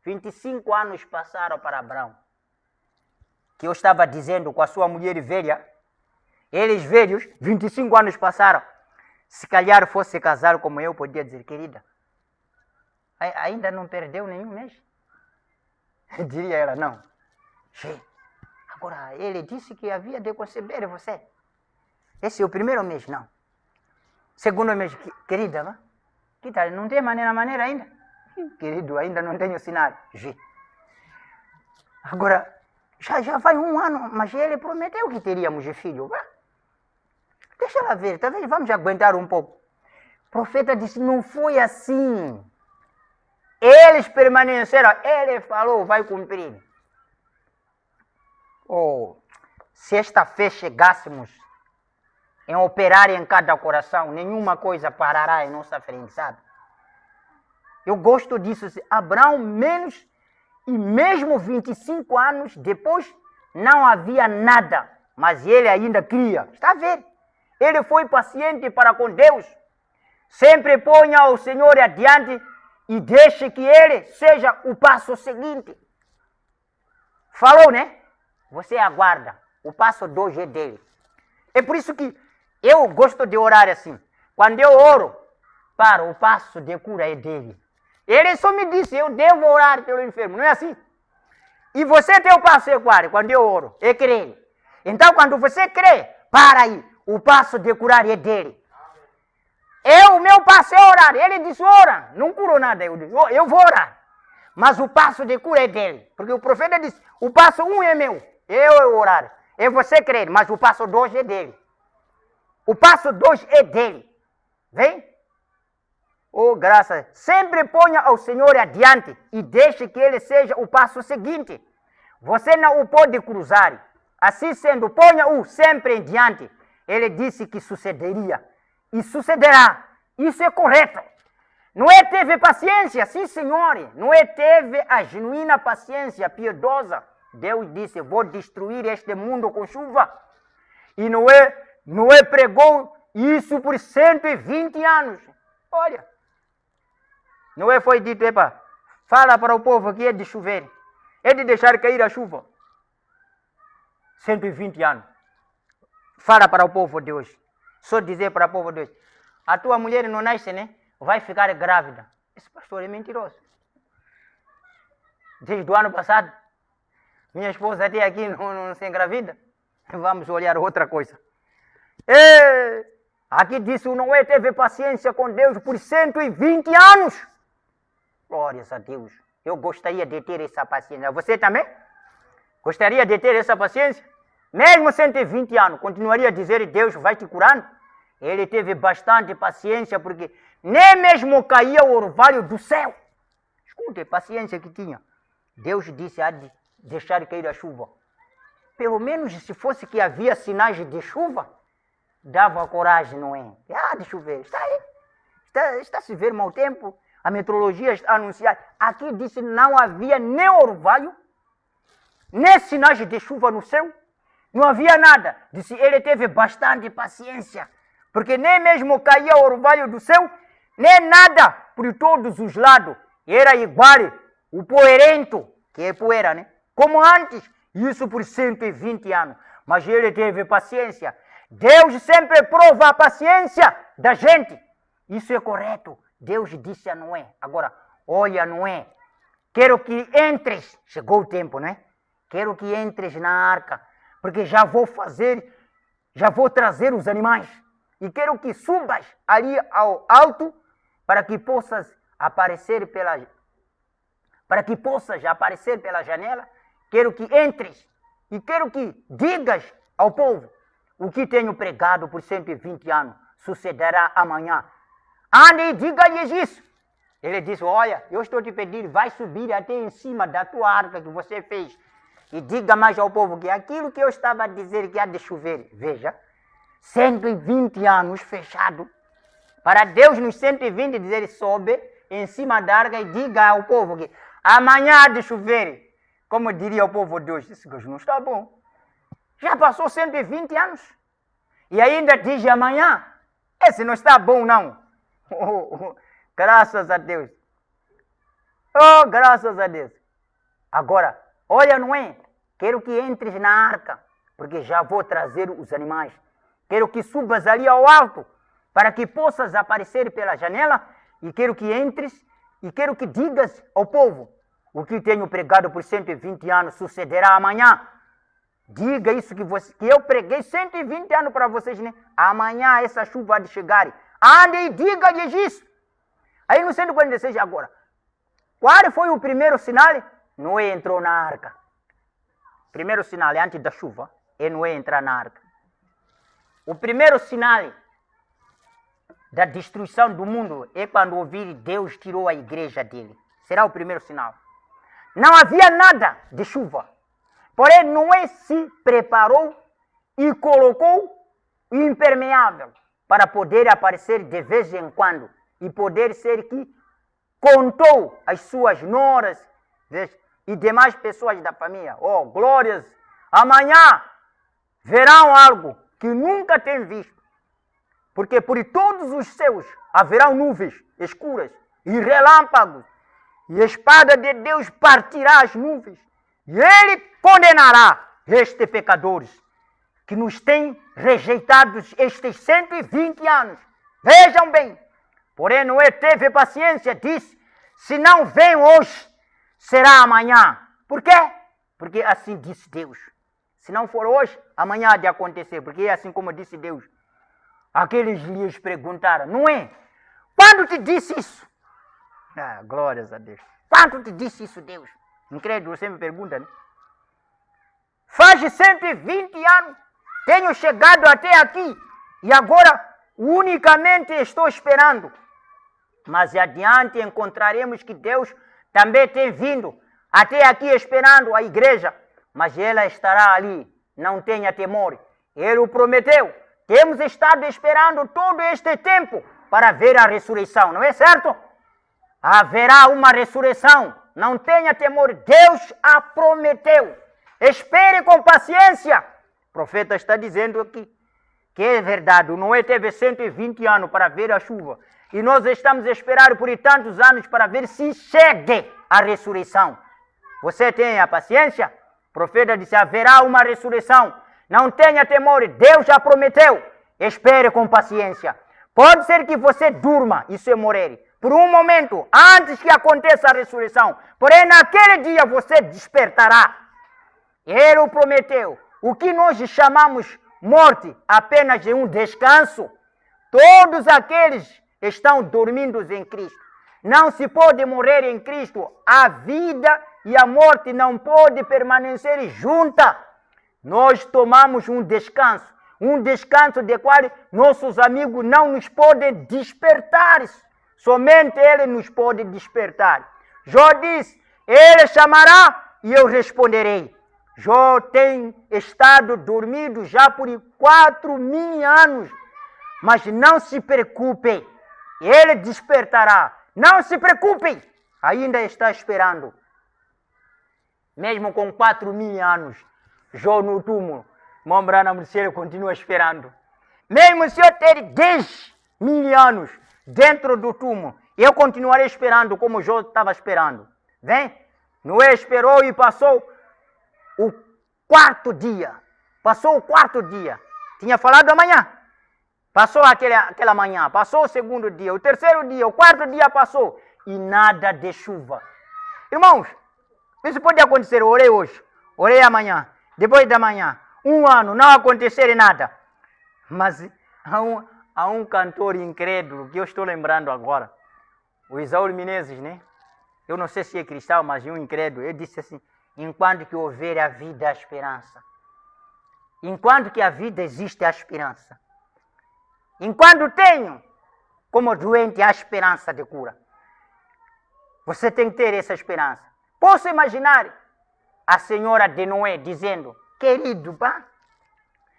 25 anos passaram para Abraão. Que eu estava dizendo com a sua mulher velha. Eles velhos, 25 anos passaram. Se calhar fosse casar como eu, podia dizer, querida, ainda não perdeu nenhum mês? Diria ela, não. Agora, ele disse que havia de conceber você. Esse é o primeiro mês, não. Segundo mês, querida, que tal? Não tem maneira ainda? Querido, ainda não tenho sinal. Agora, já vai um ano, mas ele prometeu que teríamos filho. Deixa ela ver, talvez vamos aguentar um pouco. O profeta disse, não foi assim. Eles permaneceram, ele falou, vai cumprir. Se esta fé chegássemos em operar em cada coração, nenhuma coisa parará em nossa frente, sabe? Eu gosto disso. Abraão menos, e mesmo 25 anos depois, não havia nada. Mas ele ainda cria. Está a ver? Ele foi paciente para com Deus. Sempre ponha o Senhor adiante e deixe que ele seja o passo seguinte. Falou, né? Você aguarda. O passo 2 é dele. É por isso que eu gosto de orar assim. Quando eu oro, o passo de cura é dele. Ele só me disse, eu devo orar pelo enfermo, não é assim? E você tem o passo igual, quando eu oro, é crer. Então, quando você crê, para aí, o passo de curar é dele. O meu passo é orar. Ele disse, ora, não curou nada. Eu disse, eu vou orar. Mas o passo de cura é dele. Porque o profeta disse, o passo 1 é meu, eu orar. É você crer, mas o passo 2 é dele. O passo 2 é dele. Vem? Graças. Sempre ponha ao Senhor adiante e deixe que ele seja o passo seguinte. Você não o pode cruzar. Assim sendo, ponha-o sempre em diante. Ele disse que sucederia. E sucederá. Isso é correto. Noé teve paciência, sim, senhor. Noé teve a genuína paciência piedosa. Deus disse, vou destruir este mundo com chuva. E Noé pregou isso por 120 anos. Olha. Noé foi dito, fala para o povo que é de chover. É de deixar cair a chuva. 120 anos. Fala para o povo de hoje. Só dizer para o povo de hoje. A tua mulher não nasce, né? Vai ficar grávida. Esse pastor é mentiroso. Desde o ano passado, minha esposa até aqui não se engravida. Vamos olhar outra coisa. Aqui disse o Noé teve paciência com Deus por 120 anos. Glórias a Deus. Eu gostaria de ter essa paciência. Você também? Gostaria de ter essa paciência? Mesmo 120 anos, continuaria a dizer Deus vai te curando? Ele teve bastante paciência porque nem mesmo caía o orvalho do céu. Escute, paciência que tinha. Deus disse há de deixar cair a chuva. Pelo menos se fosse que havia sinais de chuva, dava coragem, não é? De chover. Está aí. Está a se ver mau tempo. A meteorologia está anunciada. Aqui disse não havia nem orvalho, nem sinais de chuva no céu. Não havia nada. Disse, ele teve bastante paciência. Porque nem mesmo caía o orvalho do céu, nem nada por todos os lados. Era igual o poeirento, que é poeira, né? Como antes. Isso por 120 anos. Mas ele teve paciência. Deus sempre prova a paciência da gente. Isso é correto. Deus disse a Noé. Agora, olha Noé, quero que entres. Chegou o tempo, né? Quero que entres na arca. Porque já vou trazer os animais. E quero que subas ali ao alto para que possas aparecer pela janela. Quero que entres e quero que digas ao povo o que tenho pregado por 120 anos sucederá amanhã. Ande e diga-lhes isso. Ele disse, olha, eu estou te pedindo, vai subir até em cima da tua arca que você fez. E diga mais ao povo que aquilo que eu estava a dizer que há de chover. Veja, 120 anos fechado. Para Deus nos 120 dizer, sobe em cima da arca e diga ao povo que amanhã há de chover. Como diria o povo de hoje, isso não está bom. Já passou 120 anos. E ainda diz amanhã. Esse não está bom, não. Graças a Deus. Oh, graças a Deus. Agora, olha, Noé, quero que entres na arca, porque já vou trazer os animais. Quero que subas ali ao alto, para que possas aparecer pela janela, e quero que entres, e quero que digas ao povo, o que tenho pregado por 120 anos sucederá amanhã. Diga isso que eu preguei 120 anos para vocês, né? Amanhã essa chuva há de chegar. Ande e diga-lhes isso. Aí no 146 agora, qual foi o primeiro sinal? Noé entrou na arca. Primeiro sinal, antes da chuva, é Noé entrar na arca. O primeiro sinal da destruição do mundo é quando ouvir Deus tirou a igreja dele. Será o primeiro sinal. Não havia nada de chuva. Porém, Noé se preparou e colocou o impermeável para poder aparecer de vez em quando. E poder ser que contou as suas noras e demais pessoas da família. Oh, glórias! Amanhã verão algo que nunca tem visto. Porque por todos os céus haverão nuvens escuras e relâmpagos. E a espada de Deus partirá as nuvens. E ele condenará estes pecadores que nos têm rejeitados estes 120 anos. Vejam bem. Porém, Noé teve paciência, disse, se não vem hoje, será amanhã. Por quê? Porque assim disse Deus. Se não for hoje, amanhã há de acontecer. Porque é assim como disse Deus. Aqueles lhes perguntaram, Noé, quando te disse isso? Glórias a Deus. Quando te disse isso, Deus? Incrédulo, você me pergunta, né? Faz 120 anos, tenho chegado até aqui e agora unicamente estou esperando. Mas adiante encontraremos que Deus também tem vindo até aqui esperando a igreja, mas ela estará ali, não tenha temor. Ele o prometeu. Temos estado esperando todo este tempo para ver a ressurreição, não é certo? Haverá uma ressurreição, não tenha temor, Deus a prometeu. Espere com paciência. O profeta está dizendo aqui que é verdade, o Noé teve 120 anos para ver a chuva. E nós estamos esperando por tantos anos para ver se chegue a ressurreição. Você tem a paciência? O profeta disse, haverá uma ressurreição. Não tenha temor, Deus já prometeu. Espere com paciência. Pode ser que você durma e se morrer por um momento, antes que aconteça a ressurreição. Porém, naquele dia você despertará. Ele o prometeu. O que nós chamamos morte apenas de um descanso, Todos aqueles estão dormindo em Cristo. Não se pode morrer em Cristo. A vida e a morte não podem permanecer juntas. Nós tomamos um descanso de qual nossos amigos não nos podem despertar. Somente Ele nos pode despertar. Jó disse, Ele chamará e eu responderei. Jó tem estado dormido já por 4.000 anos. Mas não se preocupem, Ele despertará. Não se preocupem, ainda está esperando. Mesmo com 4.000 anos, Jó no túmulo, irmão Branham Marcelo continua esperando. Mesmo se eu ter 10.000 anos dentro do túmulo, eu continuarei esperando como Jó estava esperando. Vem? Noé esperou e passou o quarto dia. Passou o quarto dia. Tinha falado amanhã. Passou aquela manhã, passou o segundo dia, o terceiro dia, o quarto dia passou e nada de chuva. Irmãos, isso pode acontecer, orei hoje, orei amanhã, depois da manhã, 1 ano, não acontecer nada. Mas há um cantor incrédulo que eu estou lembrando agora, o Isauro Menezes, né? Eu não sei se é cristão, mas é um incrédulo. Ele disse assim, enquanto que houver a vida, a esperança. Enquanto que a vida existe, a esperança. Enquanto tenho, como doente, a esperança de cura. Você tem que ter essa esperança. Posso imaginar a senhora de Noé dizendo, querido, pá,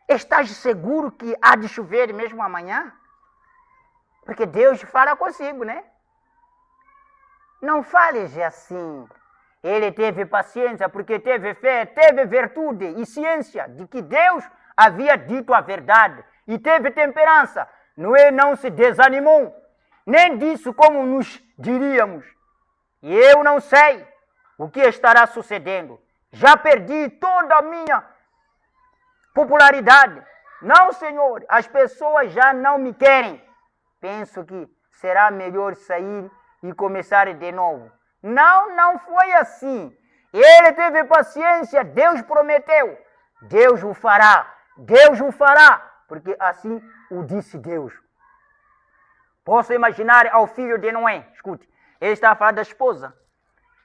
estás seguro que há de chover mesmo amanhã? Porque Deus fala consigo, né? Não fales assim. Ele teve paciência porque teve fé, teve virtude e ciência de que Deus havia dito a verdade. E teve temperança. Noé não se desanimou, nem disse como nos diríamos. E eu não sei o que estará sucedendo. Já perdi toda a minha popularidade. Não, Senhor, as pessoas já não me querem. Penso que será melhor sair e começar de novo. Não foi assim. Ele teve paciência, Deus prometeu. Deus o fará, Deus o fará. Porque assim o disse Deus. Posso imaginar ao filho de Noé. Escute, ele está a falar da esposa.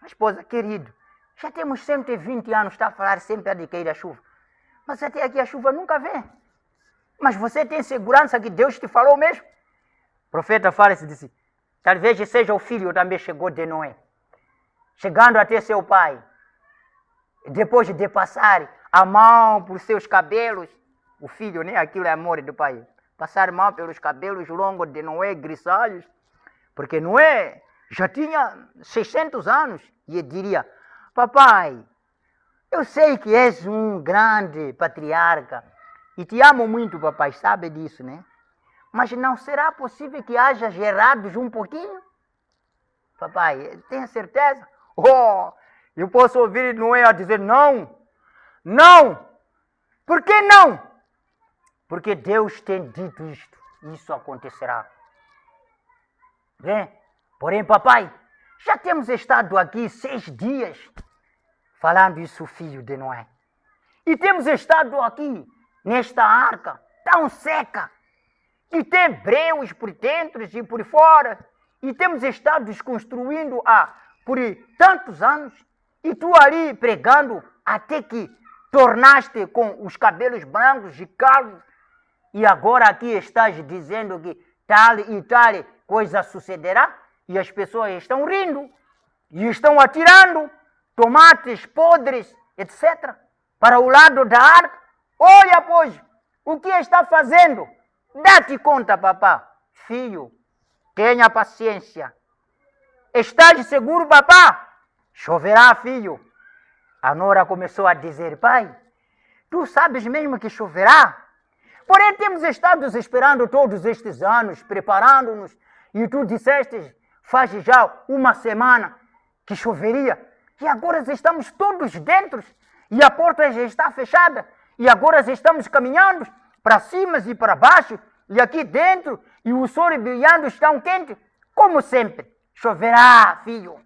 A esposa, querido, já temos 120 anos, está a falar sempre de cair a chuva. Mas até aqui a chuva nunca vem. Mas você tem segurança que Deus te falou mesmo? O profeta fala e disse, talvez seja o filho também chegou de Noé. Chegando até seu pai. Depois de passar a mão por seus cabelos, o filho, né? Aquilo é amor do pai. Passar mal pelos cabelos longos de Noé, grisalhos. Porque Noé já tinha 600 anos. E ele diria, papai, eu sei que és um grande patriarca. E te amo muito, papai, sabe disso, né? Mas não será possível que haja gerados um pouquinho? Papai, tenha certeza? Oh, eu posso ouvir Noé a dizer, não. Por que não? Porque Deus tem dito isto, isso acontecerá. Vê? Porém, papai, já temos estado aqui 6 dias falando isso, filho de Noé. E temos estado aqui, nesta arca, tão seca, que tem breus por dentro e por fora, e temos estado desconstruindo por tantos anos, e tu ali pregando até que tornaste com os cabelos brancos e calvos, e agora aqui estás dizendo que tal e tal coisa sucederá, e as pessoas estão rindo, e estão atirando tomates podres, etc., para o lado da arca. Olha, pois, o que está fazendo? Dá-te conta, papá. Filho, tenha paciência. Estás seguro, papá? Choverá, filho. A nora começou a dizer, pai, tu sabes mesmo que choverá? Porém, temos estado esperando todos estes anos, preparando-nos, e tu disseste, faz já 1 semana que choveria, e agora estamos todos dentro, e a porta já está fechada, e agora estamos caminhando para cima e para baixo, e aqui dentro, e o sol brilhando está quente, como sempre. Choverá, filho.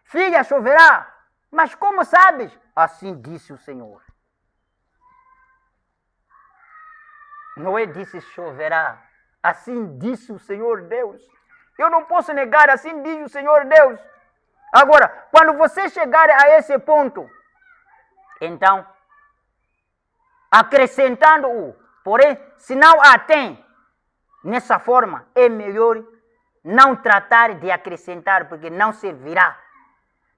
Filha, choverá. Mas como sabes? Assim disse o Senhor. Noé disse choverá. Assim disse o Senhor Deus. Eu não posso negar, assim diz o Senhor Deus. Agora, quando você chegar a esse ponto, então, acrescentando-o, porém, se não a tem, nessa forma, é melhor não tratar de acrescentar, porque não servirá.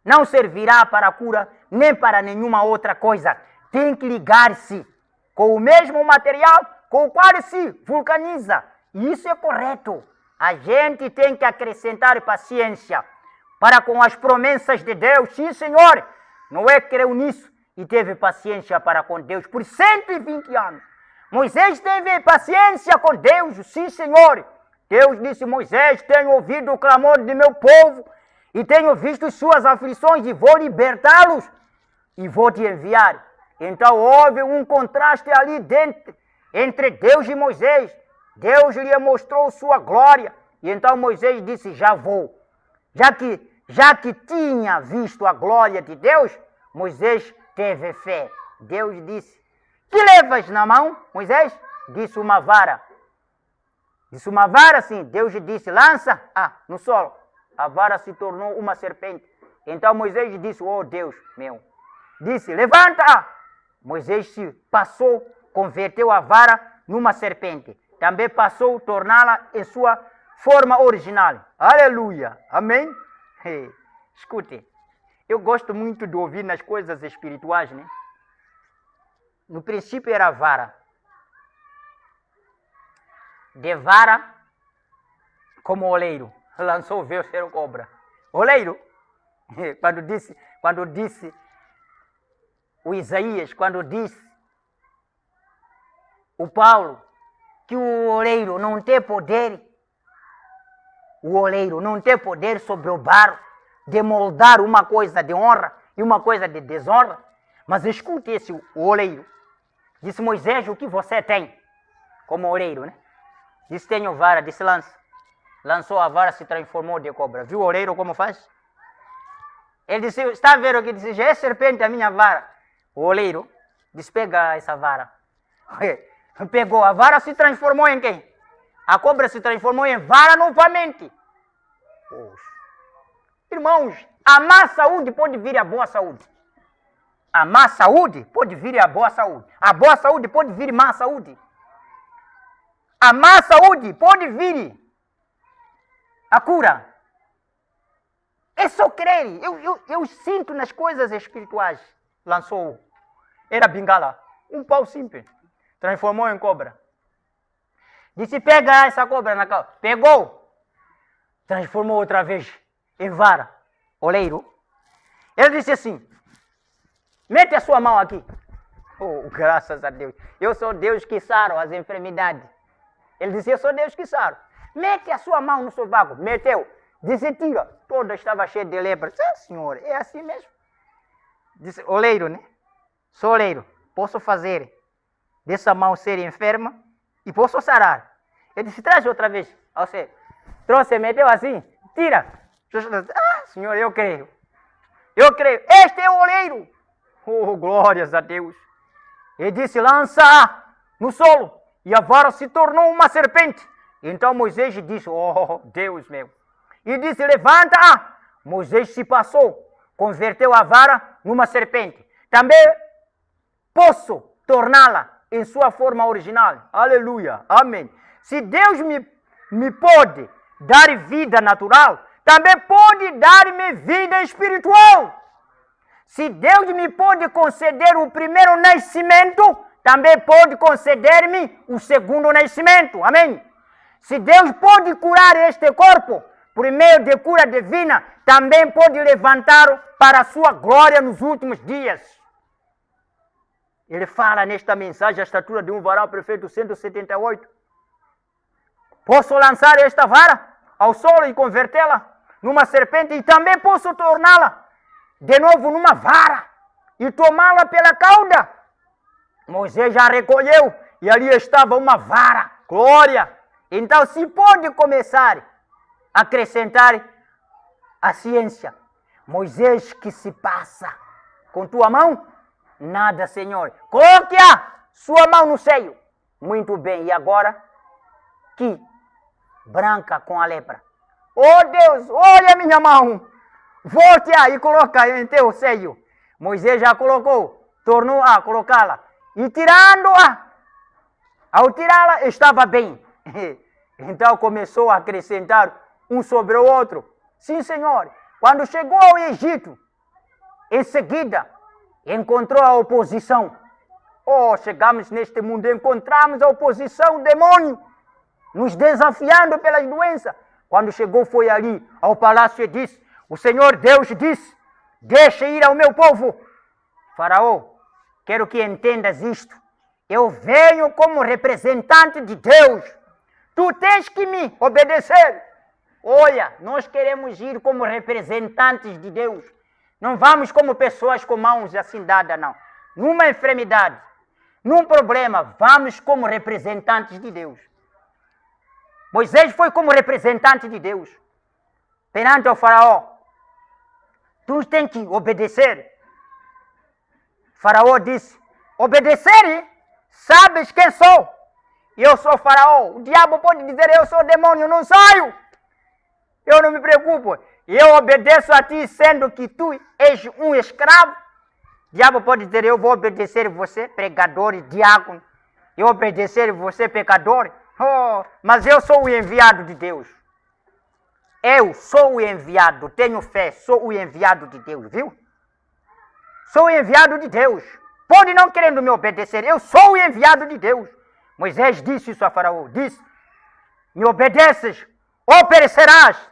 Não servirá para a cura, nem para nenhuma outra coisa. Tem que ligar-se com o mesmo material com o qual se vulcaniza. E isso é correto. A gente tem que acrescentar paciência para com as promessas de Deus. Sim, Senhor. Noé creu nisso e teve paciência para com Deus por 120 anos. Moisés teve paciência com Deus. Sim, Senhor. Deus disse: Moisés, tenho ouvido o clamor de meu povo e tenho visto suas aflições e vou libertá-los e vou te enviar. Então houve um contraste ali dentro, entre Deus e Moisés. Deus lhe mostrou sua glória e então Moisés disse: já vou. Já que tinha visto a glória de Deus, Moisés teve fé. Deus disse: que levas na mão, Moisés? Disse: uma vara. Disse: uma vara, sim. Deus disse: lança no solo. A vara se tornou uma serpente. Então Moisés disse: oh Deus meu. Disse: levanta. Moisés se passou, converteu a vara numa serpente. Também passou a torná-la em sua forma original. Aleluia. Amém? Escute, eu gosto muito de ouvir nas coisas espirituais, né? No princípio era a vara. De vara, como oleiro, lançou o véu ser o cobra. Oleiro, quando disse o Isaías, quando disse o Paulo, que o oleiro não tem poder, o oleiro não tem poder sobre o barro de moldar uma coisa de honra e uma coisa de desonra. Mas escute esse oleiro. Disse: Moisés, o que você tem como oleiro, né? Disse: tenho vara. Disse: lança. Lançou a vara, se transformou de cobra. Viu o oleiro como faz? Ele disse: está vendo o que disse? Já é serpente a minha vara. O oleiro disse: pega essa vara. Pegou a vara, se transformou em quem? A cobra se transformou em vara novamente. Poxa. Irmãos, a má saúde pode vir a boa saúde. A má saúde pode vir a boa saúde. A boa saúde pode vir má saúde. A má saúde pode vir a cura. É só crer. Eu sinto nas coisas espirituais. Lançou. Era bengala. Um pau simples. Transformou em cobra. Disse: pega essa cobra na calça. Pegou. Transformou outra vez em vara. Oleiro. Ele disse assim: mete a sua mão aqui. Oh, graças a Deus. Eu sou Deus que saro as enfermidades. Ele disse: eu sou Deus que saro. Mete a sua mão no sovaco. Meteu. Disse: tira. Toda estava cheia de lepra. Senhor, é assim mesmo. Disse: oleiro, né? Sou oleiro. Posso fazer dessa mão ser enferma e posso sarar. Ele disse: traz outra vez. Você trouxe, meteu assim. Tira. Senhor, eu creio. Eu creio. Este é o oleiro. Oh, glórias a Deus. Ele disse: lança no solo. E a vara se tornou uma serpente. Então Moisés disse: oh, Deus meu. E disse: levanta. Moisés se passou. Converteu a vara numa serpente. Também posso torná-la em sua forma original. Aleluia. Amém. Se Deus me pode dar vida natural, também pode dar-me vida espiritual. Se Deus me pode conceder o primeiro nascimento, também pode conceder-me o segundo nascimento. Amém? Se Deus pode curar este corpo por meio de cura divina, também pode levantá-lo para a sua glória nos últimos dias. Ele fala nesta mensagem a estatura de um varal perfeito 178. Posso lançar esta vara ao solo e convertê-la numa serpente e também posso torná-la de novo numa vara e tomá-la pela cauda. Moisés já recolheu e ali estava uma vara. Glória! Então se pode começar a acrescentar a ciência. Moisés, que se passa com tua mão? Nada, Senhor. Coloque a sua mão no seio. Muito bem. E agora que branca com a lepra. Oh Deus, olha a minha mão! Volte aí e coloca em teu seio. Moisés já colocou, tornou a colocá-la. E tirando-a, ao tirá-la, estava bem. Então começou a acrescentar um sobre o outro. Sim, Senhor. Quando chegou ao Egito, em seguida, encontrou a oposição. Oh, chegamos neste mundo, encontramos a oposição, o demônio, nos desafiando pelas doenças. Quando chegou, foi ali ao palácio e disse, o Senhor Deus disse, deixa ir ao meu povo. Faraó, quero que entendas isto. Eu venho como representante de Deus. Tu tens que me obedecer. Olha, nós queremos ir como representantes de Deus. Não vamos como pessoas com mãos assim dadas, não. Numa enfermidade, num problema, vamos como representantes de Deus. Moisés foi como representante de Deus. Perante ao faraó. Tu tens que obedecer. Faraó disse, obedecer? Sabes quem sou? Eu sou faraó. O diabo pode dizer, eu sou demônio, não saio. Eu não me preocupo. Eu obedeço a ti, sendo que tu és um escravo. O diabo pode dizer, eu vou obedecer você, pregador e diácono. Eu obedecer você, pecador. Oh, mas eu sou o enviado de Deus. Eu sou o enviado, tenho fé, sou o enviado de Deus, viu? Sou o enviado de Deus. Pode não querendo me obedecer, eu sou o enviado de Deus. Moisés disse isso a Faraó, disse, me obedeces ou perecerás.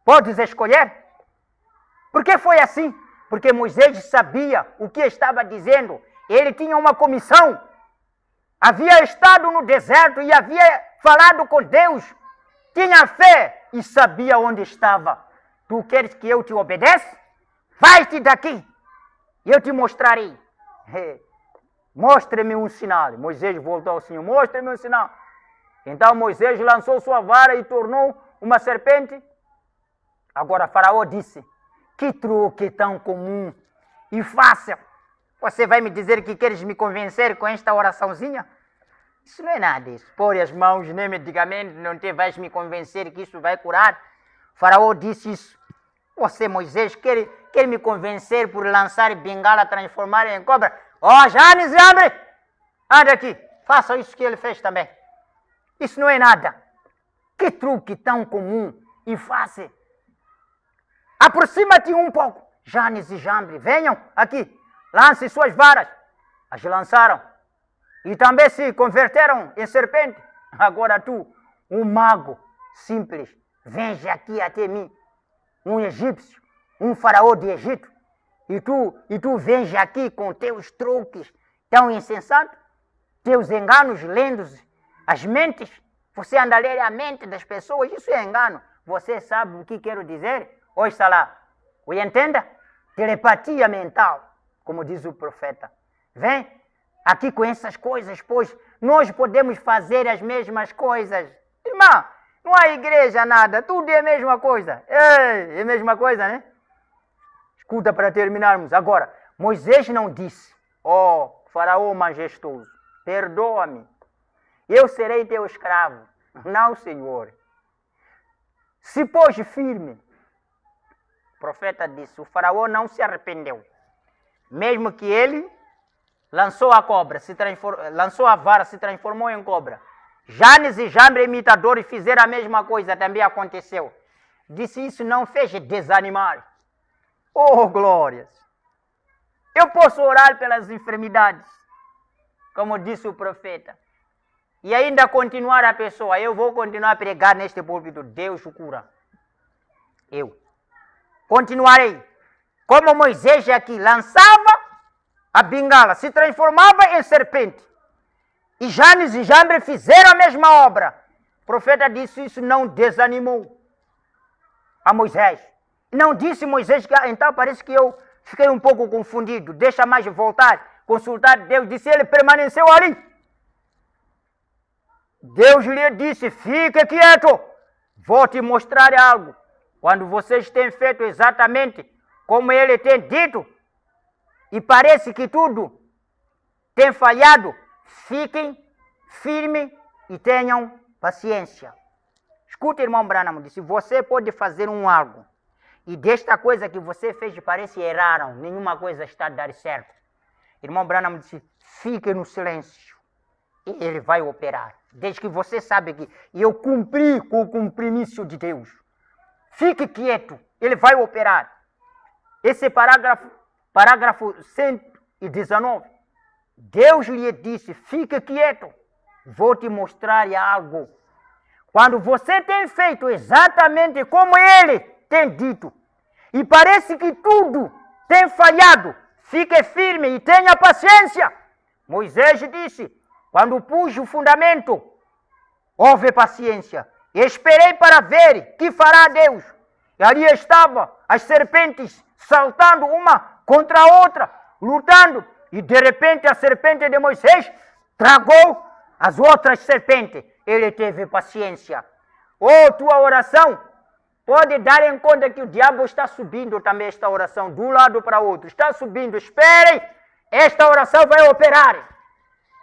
Podes escolher? Por que foi assim? Porque Moisés sabia o que estava dizendo. Ele tinha uma comissão. Havia estado no deserto e havia falado com Deus. Tinha fé e sabia onde estava. Tu queres que eu te obedeça? Vai-te daqui. Eu te mostrarei. Mostre-me um sinal. Moisés voltou ao Senhor. Mostre-me um sinal. Então Moisés lançou sua vara e tornou uma serpente. Agora Faraó disse, que truque tão comum e fácil. Você vai me dizer que queres me convencer com esta oraçãozinha? Isso não é nada isso. Pôr as mãos nem medicamento, não te vais me convencer que isso vai curar. Faraó disse isso. Você, Moisés, quer me convencer por lançar bengala, transformar em cobra? Janes, abre! Anda aqui, faça isso que ele fez também. Isso não é nada. Que truque tão comum e fácil. Aproxima-te um pouco. Janes e Jambre, venham aqui. Lance suas varas. As lançaram. E também se converteram em serpente. Agora tu, um mago simples, vens aqui até mim. Um egípcio, um faraó de Egito. E tu vens aqui com teus truques tão insensatos. Teus enganos, lendo as mentes. Você anda a ler a mente das pessoas. Isso é engano. Você sabe o que quero dizer? Ouça lá, o entenda? Telepatia mental, como diz o profeta. Vem aqui com essas coisas, pois nós podemos fazer as mesmas coisas. Irmã, não há igreja, nada, tudo é a mesma coisa. É a mesma coisa, né? Escuta para terminarmos. Agora, Moisés não disse, faraó majestoso, perdoa-me, eu serei teu escravo. Não, Senhor. Se pôs firme. O profeta disse, o faraó não se arrependeu. Mesmo que ele lançou a cobra, lançou a vara, se transformou em cobra. Janes e Jambre, imitadores, fizeram a mesma coisa, também aconteceu. Disse, isso não fez desanimar. Oh, glórias! Eu posso orar pelas enfermidades, como disse o profeta. E ainda continuar a pessoa, eu vou continuar a pregar neste púlpito, Deus o cura. Eu continuarei. Como Moisés aqui lançava a bengala, se transformava em serpente. E Janes e Jambre fizeram a mesma obra. O profeta disse, isso não desanimou a Moisés. Não disse Moisés que, então parece que eu fiquei um pouco confundido. Deixa mais voltar, consultar Deus. Disse, ele permaneceu ali. Deus lhe disse, fique quieto, vou te mostrar algo. Quando vocês têm feito exatamente como ele tem dito, e parece que tudo tem falhado, fiquem firmes e tenham paciência. Escuta, irmão Branham, disse, você pode fazer algo. E desta coisa que você fez parece erraram. Nenhuma coisa está a dar certo. Irmão Branham disse, fique no silêncio. E ele vai operar. Desde que você sabe que eu cumpri com o compromisso de Deus. Fique quieto. Ele vai operar. Esse parágrafo 119. Deus lhe disse, fique quieto. Vou te mostrar algo. Quando você tem feito exatamente como ele tem dito, e parece que tudo tem falhado, fique firme e tenha paciência. Moisés disse, quando pus o fundamento, houve paciência. Esperei para ver que fará Deus. E ali estavam as serpentes saltando uma contra a outra, lutando. E de repente a serpente de Moisés tragou as outras serpentes. Ele teve paciência. Tua oração pode dar em conta que o diabo está subindo também esta oração, de um lado para o outro. Está subindo. Esperem, esta oração vai operar.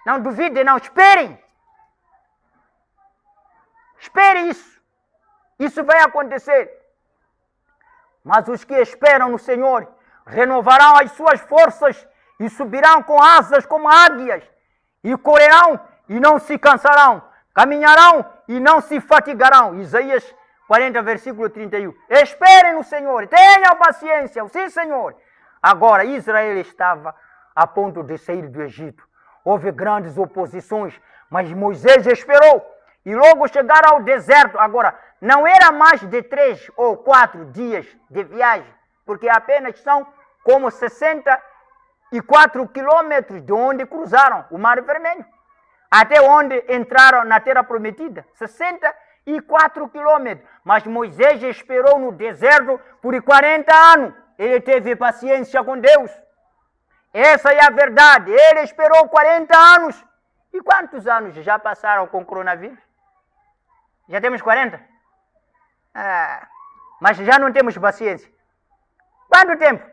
Não duvidem, não. Esperem. Esperem isso. Isso vai acontecer. Mas os que esperam no Senhor renovarão as suas forças e subirão com asas como águias, e correrão e não se cansarão, caminharão e não se fatigarão. Isaías 40, versículo 31. Esperem no Senhor, tenham paciência, sim, Senhor. Agora, Israel estava a ponto de sair do Egito. Houve grandes oposições, mas Moisés esperou. E logo chegaram ao deserto. Agora, não era mais de 3 ou 4 dias de viagem, porque apenas são como 64 quilômetros de onde cruzaram o Mar Vermelho, até onde entraram na Terra Prometida. 64 quilômetros. Mas Moisés esperou no deserto por 40 anos. Ele teve paciência com Deus. Essa é a verdade. Ele esperou 40 anos. E quantos anos já passaram com o coronavírus? Já temos 40? Mas já não temos paciência. Quanto tempo?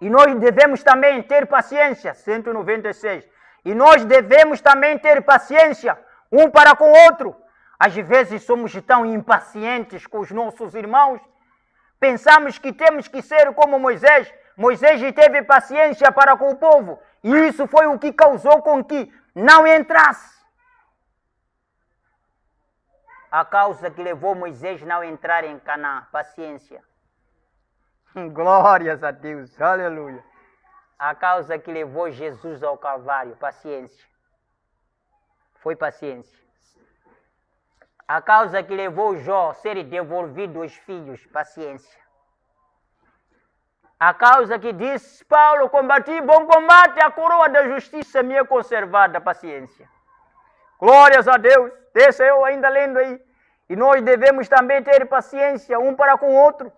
E nós devemos também ter paciência. 196. E nós devemos também ter paciência um para com o outro. Às vezes somos tão impacientes com os nossos irmãos. Pensamos que temos que ser como Moisés. Moisés teve paciência para com o povo. E isso foi o que causou com que não entrasse. A causa que levou Moisés não entrar em Canaã. Paciência. Glórias a Deus. Aleluia. A causa que levou Jesus ao Calvário. Paciência. Foi paciência. A causa que levou Jó a ser devolvido os filhos. Paciência. A causa que diz Paulo, combati bom combate, a coroa da justiça me é conservada. Paciência. Glórias a Deus. Deixa eu ainda lendo aí. E nós devemos também ter paciência um para com o outro.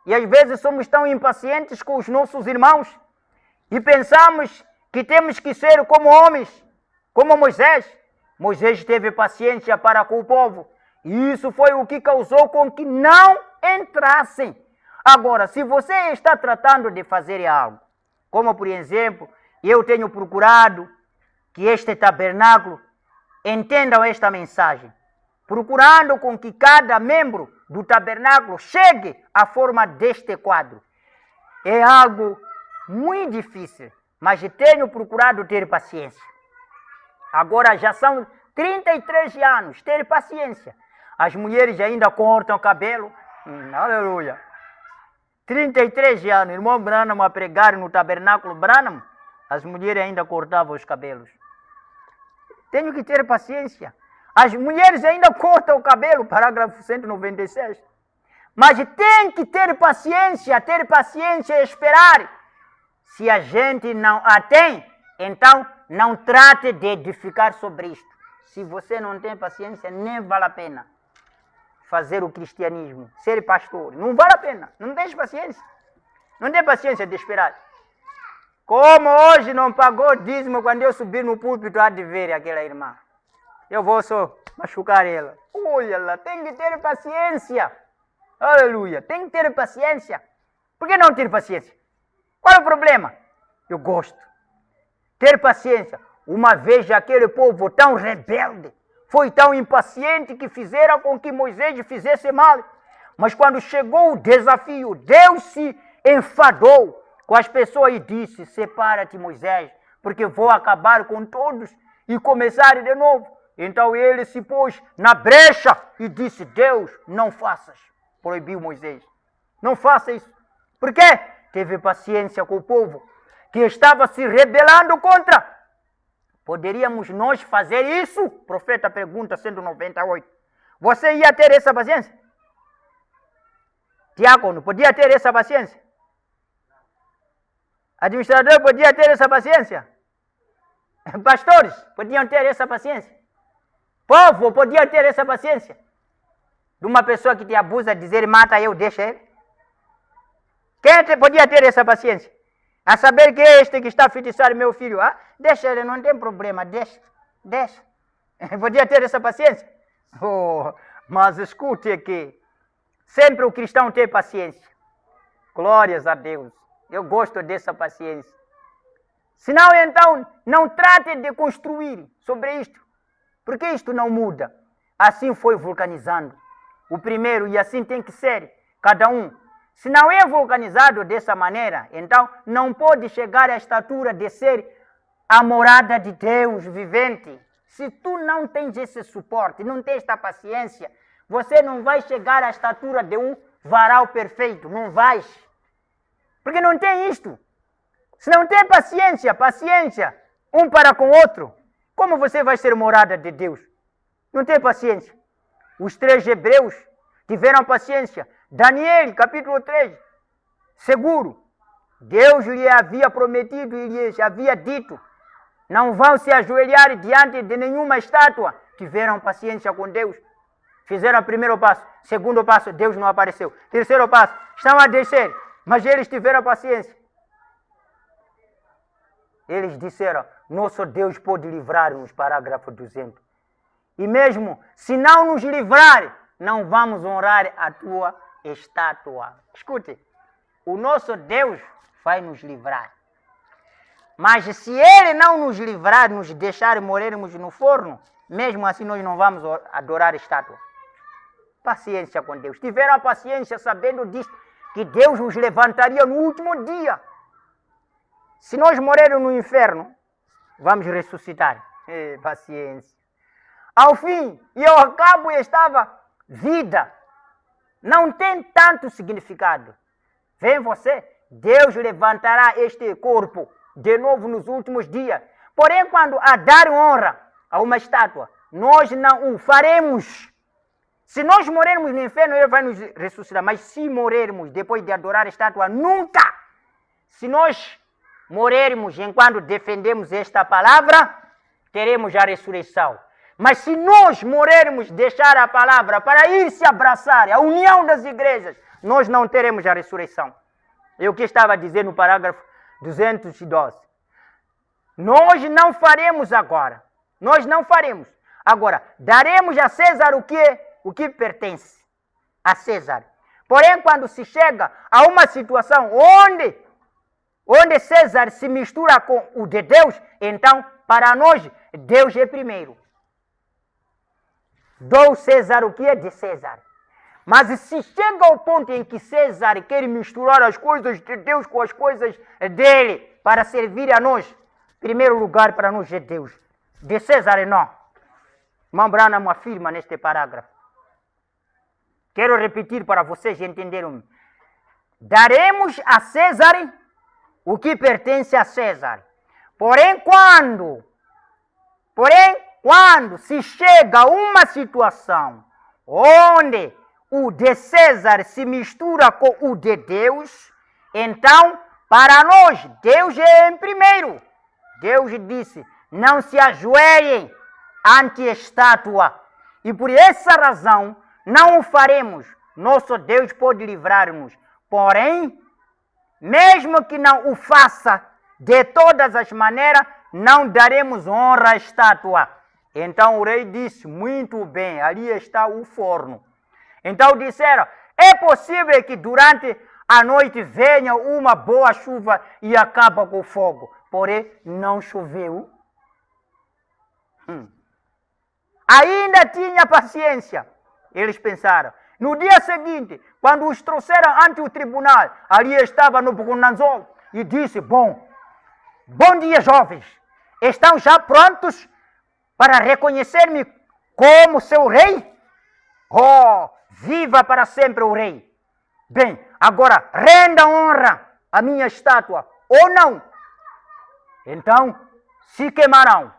E às vezes somos tão impacientes com os nossos irmãos e pensamos que temos que ser como homens, como Moisés. Moisés teve paciência para com o povo. E isso foi o que causou com que não entrassem. Agora, se você está tratando de fazer algo, como por exemplo, eu tenho procurado que este tabernáculo entendam esta mensagem, procurando com que cada membro do tabernáculo chegue à forma deste quadro. É algo muito difícil, mas tenho procurado ter paciência. Agora já são 33 anos, ter paciência. As mulheres ainda cortam o cabelo. Aleluia. 33 anos, irmão Branham a pregar no tabernáculo Branham, as mulheres ainda cortavam os cabelos. Tenho que ter paciência. As mulheres ainda cortam o cabelo, parágrafo 196. Mas tem que ter paciência e esperar. Se a gente não a tem, então não trate de edificar sobre isto. Se você não tem paciência, nem vale a pena fazer o cristianismo, ser pastor. Não vale a pena, não tem paciência. Não tem paciência de esperar. Como hoje não pagou dízimo quando eu subir no púlpito, há de ver aquela irmã. Eu vou só machucar ela. Olha lá, tem que ter paciência. Aleluia, tem que ter paciência. Por que não ter paciência? Qual é o problema? Eu gosto. Ter paciência. Uma vez aquele povo tão rebelde foi tão impaciente que fizera com que Moisés fizesse mal. Mas quando chegou o desafio, Deus se enfadou com as pessoas e disse: separa-te, Moisés, porque vou acabar com todos e começar de novo. Então ele se pôs na brecha e disse: Deus, não faças. Proibiu Moisés. Não faça isso. Por quê? Teve paciência com o povo que estava se rebelando contra. Poderíamos nós fazer isso? O profeta pergunta, 198. Você ia ter essa paciência? Diácono, podia ter essa paciência? Administrador, podia ter essa paciência? Pastores, podiam ter essa paciência? Povo, podia ter essa paciência? De uma pessoa que te abusa, dizer, mata eu, deixa ele? Quem podia ter essa paciência? A saber que este que está a feitiçar meu filho, deixa ele, não tem problema, deixa. Podia ter essa paciência? Oh, mas escute aqui, sempre o cristão tem paciência. Glórias a Deus, eu gosto dessa paciência. Senão, então, não trate de construir sobre isto, porque isto não muda. Assim foi vulcanizando o primeiro e assim tem que ser, cada um. Se não é vulcanizado dessa maneira, então não pode chegar à estatura de ser a morada de Deus vivente. Se tu não tens esse suporte, não tens esta paciência, você não vai chegar à estatura de um varal perfeito, não vais. Porque não tem isto. Se não tem paciência um para com o outro, como você vai ser morada de Deus? Não tem paciência. Os 3 hebreus tiveram paciência. Daniel, capítulo 3, seguro. Deus lhe havia prometido e lhes havia dito: não vão se ajoelhar diante de nenhuma estátua. Tiveram paciência com Deus. Fizeram o primeiro passo. Segundo passo, Deus não apareceu. Terceiro passo, estão a descer, mas eles tiveram paciência. Eles disseram: nosso Deus pode livrar-nos, parágrafo 200. E mesmo se não nos livrar, não vamos honrar a tua estátua. Escute, o nosso Deus vai nos livrar. Mas se Ele não nos livrar, nos deixar morrermos no forno, mesmo assim nós não vamos adorar a estátua. Paciência com Deus. Tiveram a paciência sabendo disso, que Deus nos levantaria no último dia. Se nós morrermos no inferno, vamos ressuscitar. Paciência. Ao fim e ao cabo estava vida. Não tem tanto significado. Vem você, Deus levantará este corpo de novo nos últimos dias. Porém, quando a dar honra a uma estátua, nós não o faremos. Se nós morrermos no inferno, Ele vai nos ressuscitar. Mas se morrermos depois de adorar a estátua, nunca. Se nós morrermos enquanto defendemos esta palavra, teremos a ressurreição. Mas se nós morrermos, deixar a palavra para ir se abraçar, a união das igrejas, nós não teremos a ressurreição. É o que estava dizendo no parágrafo 212. Nós não faremos agora. Nós não faremos. Agora, daremos a César o que pertence a César. Porém, quando se chega a uma situação onde César se mistura com o de Deus, então, para nós, Deus é primeiro. Dou César o que é de César. Mas se chega ao ponto em que César quer misturar as coisas de Deus com as coisas dele para servir a nós, primeiro lugar para nós é Deus. De César não. Irmão Branham afirma neste parágrafo. Quero repetir para vocês entenderem. Daremos a César o que pertence a César. Porém, quando se chega a uma situação onde o de César se mistura com o de Deus, então, para nós, Deus é em primeiro. Deus disse: não se ajoelhem ante a estátua. E por essa razão, não o faremos. Nosso Deus pode livrar-nos. Porém, mesmo que não o faça, de todas as maneiras, não daremos honra à estátua. Então o rei disse: muito bem, ali está o forno. Então disseram: é possível que durante a noite venha uma boa chuva e acaba com o fogo. Porém, não choveu. ainda tinha paciência. Eles pensaram. No dia seguinte, quando os trouxeram ante o tribunal, ali estava Nabucodonosor e disse, bom dia, jovens. Estão já prontos para reconhecer-me como seu rei? Oh, viva para sempre o rei. Bem, agora renda honra à minha estátua, ou não? Então, se queimarão.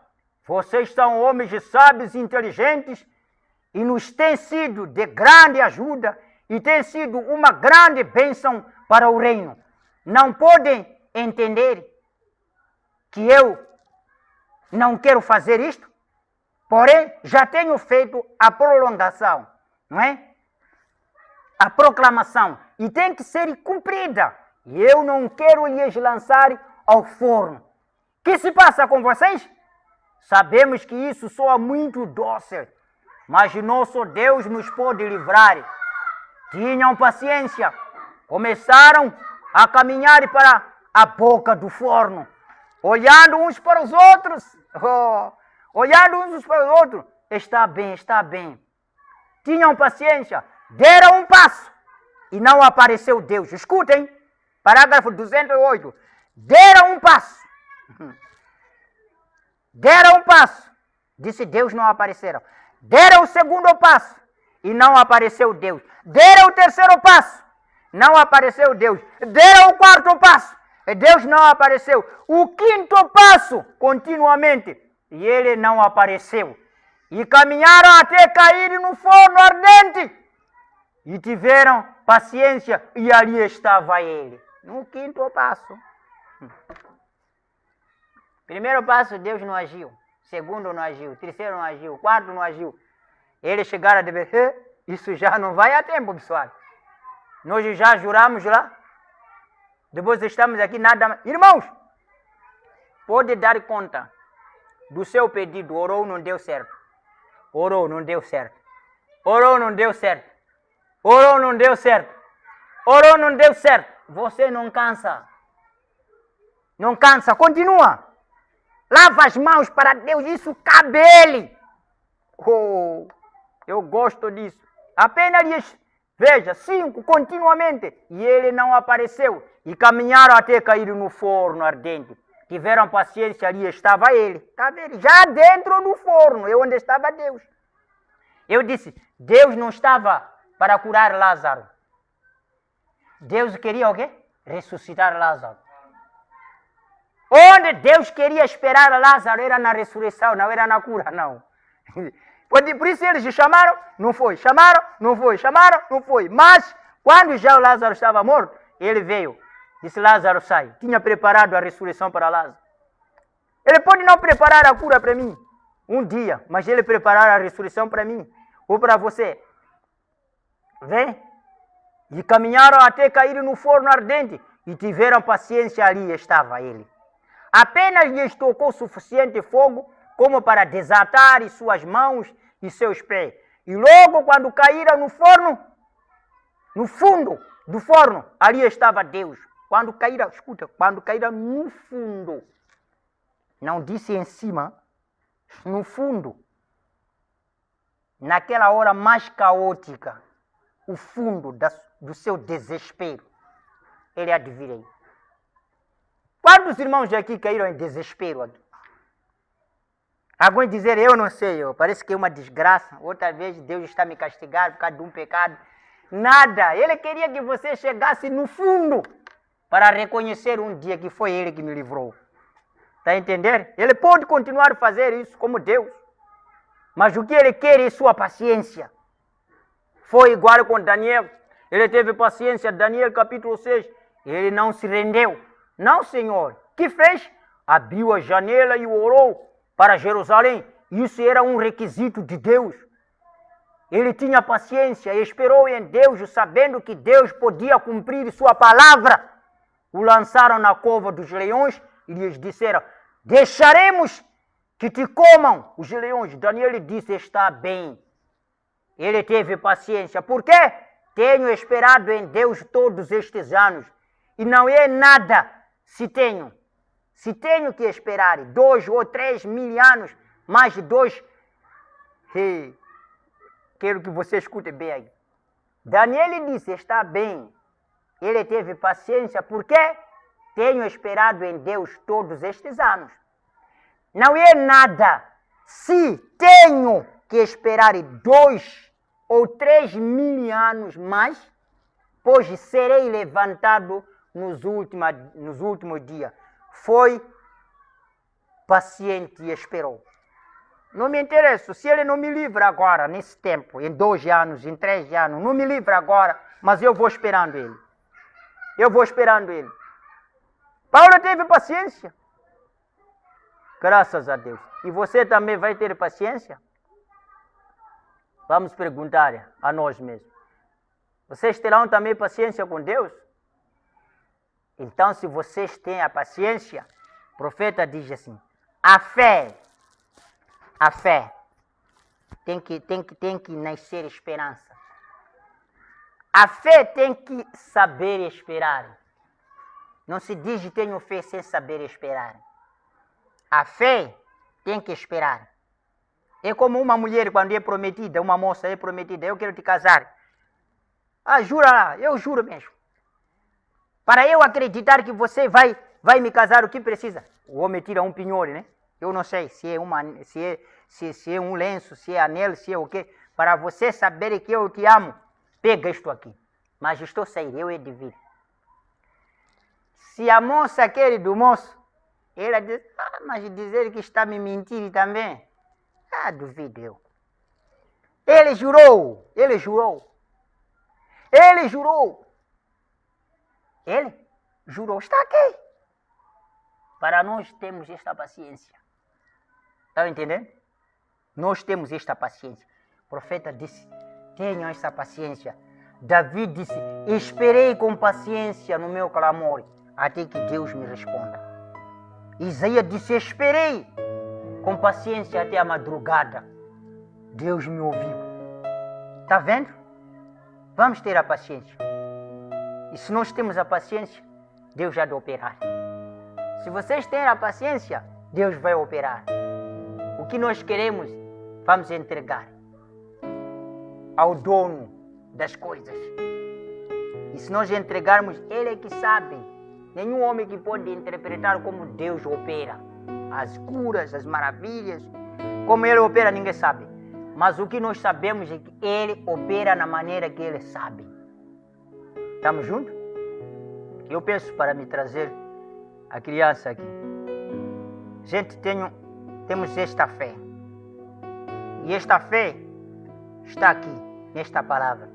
Vocês são homens sábios e inteligentes e nos têm sido de grande ajuda e têm sido uma grande bênção para o reino. Não podem entender que eu não quero fazer isto? Porém, já tenho feito a prolongação, não é? A proclamação, e tem que ser cumprida. E eu não quero lhes lançar ao forno. O que se passa com vocês? Sabemos que isso soa muito doce, mas nosso Deus nos pode livrar. Tinham paciência, começaram a caminhar para a boca do forno, olhando uns para os outros. Olhando uns para os outros, está bem, está bem. Tinham paciência, deram um passo e não apareceu Deus. Escutem, parágrafo 208. Deram um passo. Deram um passo. Disse Deus, não apareceram. Deram o segundo passo e não apareceu Deus. Deram o terceiro passo, não apareceu Deus. Deram o quarto passo, e Deus não apareceu. O quinto passo, continuamente, e ele não apareceu. E caminharam até cair no forno ardente. E tiveram paciência, e ali estava ele. No quinto passo. Primeiro passo, Deus não agiu. Segundo não agiu. Terceiro não agiu. Quarto não agiu. Eles chegaram a dizer, isso já não vai a tempo, pessoal. Nós já juramos lá. Depois estamos aqui, nada mais. Irmãos, pode dar conta do seu pedido. Orou, não deu certo. Orou, não deu certo. Orou, não deu certo. Orou, não deu certo. Orou, não deu certo. Você não cansa. Não cansa, continua. Lava as mãos para Deus, isso cabe a Ele. Oh, eu gosto disso. Apenas lhes, veja, 5 continuamente. E ele não apareceu. E caminharam até cair no forno ardente. Tiveram paciência, ali estava ele. Está vendo? Já dentro do forno, é onde estava Deus. Eu disse, Deus não estava para curar Lázaro. Deus queria o quê? Ressuscitar Lázaro. Onde Deus queria esperar Lázaro era na ressurreição, não era na cura, não. Por isso eles chamaram, não foi. Chamaram, não foi. Chamaram, não foi. Mas, quando já o Lázaro estava morto, ele veio. Disse, Lázaro, sai. Tinha preparado a ressurreição para Lázaro. Ele pode não preparar a cura para mim um dia, mas ele preparar a ressurreição para mim ou para você. Vem? E caminharam até cair no forno ardente e tiveram paciência, ali estava ele. Apenas lhes tocou suficiente fogo como para desatar suas mãos e seus pés. E logo quando caíram no forno, no fundo do forno, ali estava Deus. Quando caíram, escuta, quando caíram no fundo, não disse em cima, no fundo, naquela hora mais caótica, o fundo do seu desespero, ele adivinhou. Quantos irmãos aqui caíram em desespero aqui? Alguns dizer, eu não sei, parece que é uma desgraça. Outra vez Deus está me castigando por causa de um pecado. Nada, Ele queria que você chegasse no fundo para reconhecer um dia que foi Ele que me livrou. Está entendendo? Ele pode continuar a fazer isso como Deus. Mas o que Ele quer é sua paciência. Foi igual com Daniel. Ele teve paciência, Daniel capítulo 6. Ele não se rendeu. Não, Senhor. O que fez? Abriu a janela e orou para Jerusalém. Isso era um requisito de Deus. Ele tinha paciência e esperou em Deus, sabendo que Deus podia cumprir sua palavra. O lançaram na cova dos leões e lhes disseram, deixaremos que te comam os leões. Daniel disse, está bem. Ele teve paciência. Por quê? Tenho esperado em Deus todos estes anos. E não é nada se tenho que esperar 2 ou 3 mil anos, mais de 2 Hey, quero que você escute bem aí. Daniel disse, está bem. Ele teve paciência porque tenho esperado em Deus todos estes anos. Não é nada se tenho que esperar 2 ou 3 mil anos mais, pois serei levantado nos últimos dias. Foi paciente e esperou. Não me interessa, se ele não me livra agora, nesse tempo, em 2 anos, em 3 anos, não me livra agora, mas eu vou esperando ele. Eu vou esperando ele. Paulo teve paciência. Graças a Deus. E você também vai ter paciência? Vamos perguntar a nós mesmos. Vocês terão também paciência com Deus? Então, se vocês têm a paciência, o profeta diz assim, a fé tem que nascer esperança. A fé tem que saber esperar. Não se diz que tenho fé sem saber esperar. A fé tem que esperar. É como uma mulher quando é prometida, uma moça é prometida, eu quero te casar. Ah, jura lá, eu juro mesmo. Para eu acreditar que você vai me casar, o que precisa? O homem tira um penhore, né? Eu não sei se é um lenço, se é anel, se é o quê. Para você saber que eu te amo, pega isto aqui. Mas estou saindo, eu é de vir. Se a moça quer do moço, ela diz, mas dizer que está me mentindo também. Duvido eu. Ele jurou. Ele jurou, está aqui. Para nós temos esta paciência. Está entendendo? Nós temos esta paciência. O profeta disse, tenham essa paciência. Davi disse, esperei com paciência no meu clamor, até que Deus me responda. Isaías disse, esperei com paciência até a madrugada. Deus me ouviu. Está vendo? Vamos ter a paciência. E se nós temos a paciência, Deus já vai operar. Se vocês têm a paciência, Deus vai operar. O que nós queremos, vamos entregar ao dono das coisas. E se nós entregarmos, Ele é que sabe. Nenhum homem que pode interpretar como Deus opera. As curas, as maravilhas. Como Ele opera, ninguém sabe. Mas o que nós sabemos é que Ele opera na maneira que Ele sabe. Estamos juntos? Eu peço para me trazer a criança aqui. Gente, temos esta fé. E esta fé está aqui, nesta palavra.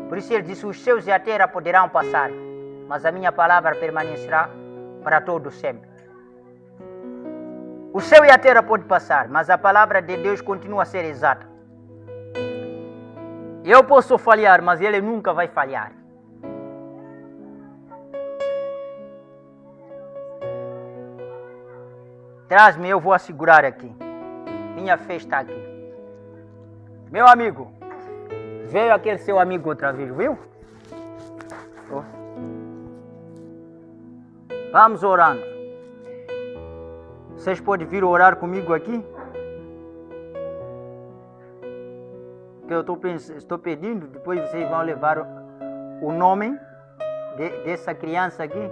Por isso Ele disse, os céus e a terra poderão passar, mas a minha palavra permanecerá para todo sempre. O céu e a terra podem passar, mas a palavra de Deus continua a ser exata. Eu posso falhar, mas Ele nunca vai falhar. Traz-me, eu vou assegurar aqui. Minha fé está aqui. Meu amigo, veio aquele seu amigo outra vez, viu? Vamos orando. Vocês podem vir orar comigo aqui? Que eu estou pedindo, depois vocês vão levar o nome dessa criança aqui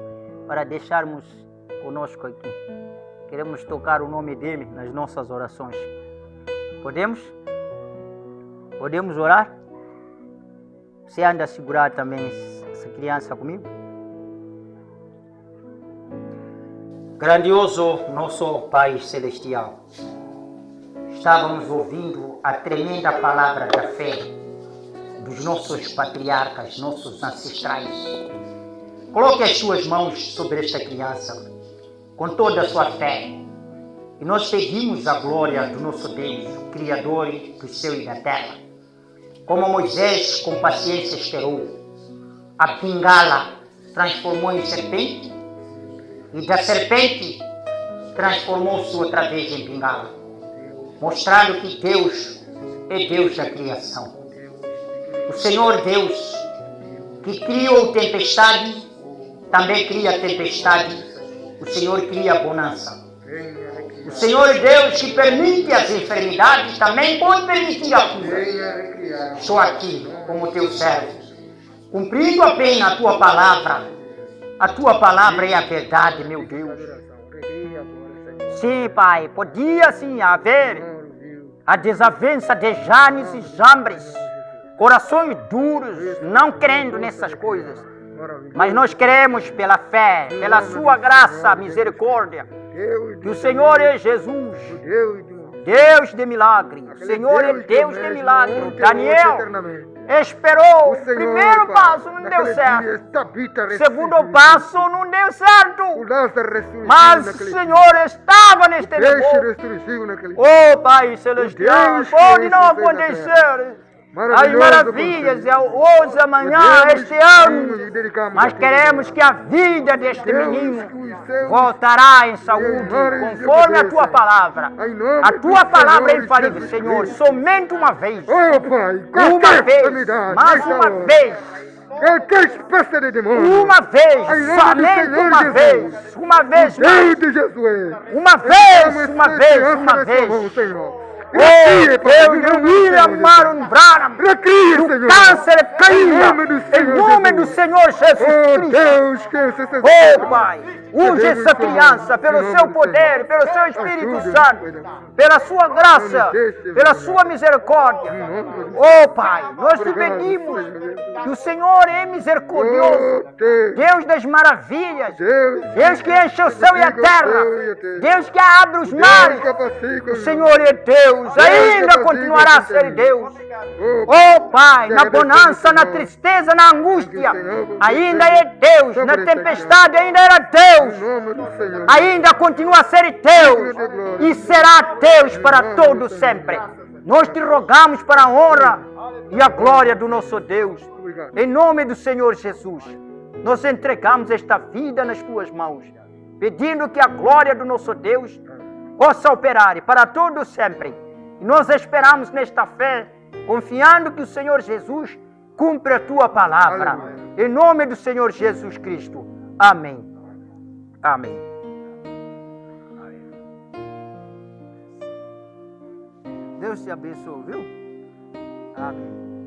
para deixarmos conosco aqui. Queremos tocar o nome dele nas nossas orações. Podemos? Podemos orar? Você anda a segurar também essa criança comigo? Grandioso nosso Pai Celestial, estávamos ouvindo a tremenda palavra da fé dos nossos patriarcas, nossos ancestrais. Coloque as suas mãos sobre esta criança, com toda a sua fé. E nós pedimos a glória do nosso Deus, o Criador do céu e da terra. Como Moisés com paciência esperou, a bengala transformou em serpente, e da serpente transformou-se outra vez em bengala, mostrando que Deus é Deus da criação. O Senhor Deus, que criou tempestade, também cria tempestade. O Senhor cria bonança. O Senhor é Deus que permite as enfermidades, também pode permitir a cura. Estou aqui como teu servo, cumprindo apenas a tua palavra. A tua palavra é a verdade, meu Deus. Sim, Pai, podia sim haver a desavença de Janes e Jambres, corações duros, não crendo nessas coisas. Mas nós queremos pela fé, pela sua graça, misericórdia, que o Senhor é Jesus, Deus de milagre. O Senhor é Deus de milagre. Daniel esperou. O primeiro passo não deu certo. O segundo passo não deu certo. Mas o Senhor estava neste lugar. Oh, Pai Celestial, pode não acontecer as maravilhas hoje, amanhã, este ano, mas queremos que a vida deste menino voltará em saúde, conforme a tua palavra. A tua palavra é infalível, Senhor, somente uma vez, mais uma vez. Qualquer espécie de demônio. Uma vez, somente uma vez. Uma vez, uma vez, uma vez. Oh, Deus, William Maron Branham, do câncer caia, em nome do Senhor Jesus Cristo. Oh, Pai, use essa criança pelo seu poder, pelo seu Espírito Santo, pela sua graça, pela sua misericórdia. Oh, Pai, nós te pedimos que o Senhor é misericordioso, Deus das maravilhas, Deus que enche o céu e a terra, Deus que abre os mares. O Senhor é Deus. Ainda continuará a ser Deus. Oh, Pai, na bonança, na tristeza, na angústia, ainda é Deus. Na tempestade, ainda era Deus. Ainda continua a ser Deus e será Deus para todo sempre. Nós te rogamos para a honra e a glória do nosso Deus. Em nome do Senhor Jesus, nós entregamos esta vida nas tuas mãos, pedindo que a glória do nosso Deus possa operar para todo sempre. E nós esperamos nesta fé, confiando que o Senhor Jesus cumpre a tua palavra. Em nome do Senhor Jesus Cristo. Amém. Amém. Deus te abençoe, viu? Amém.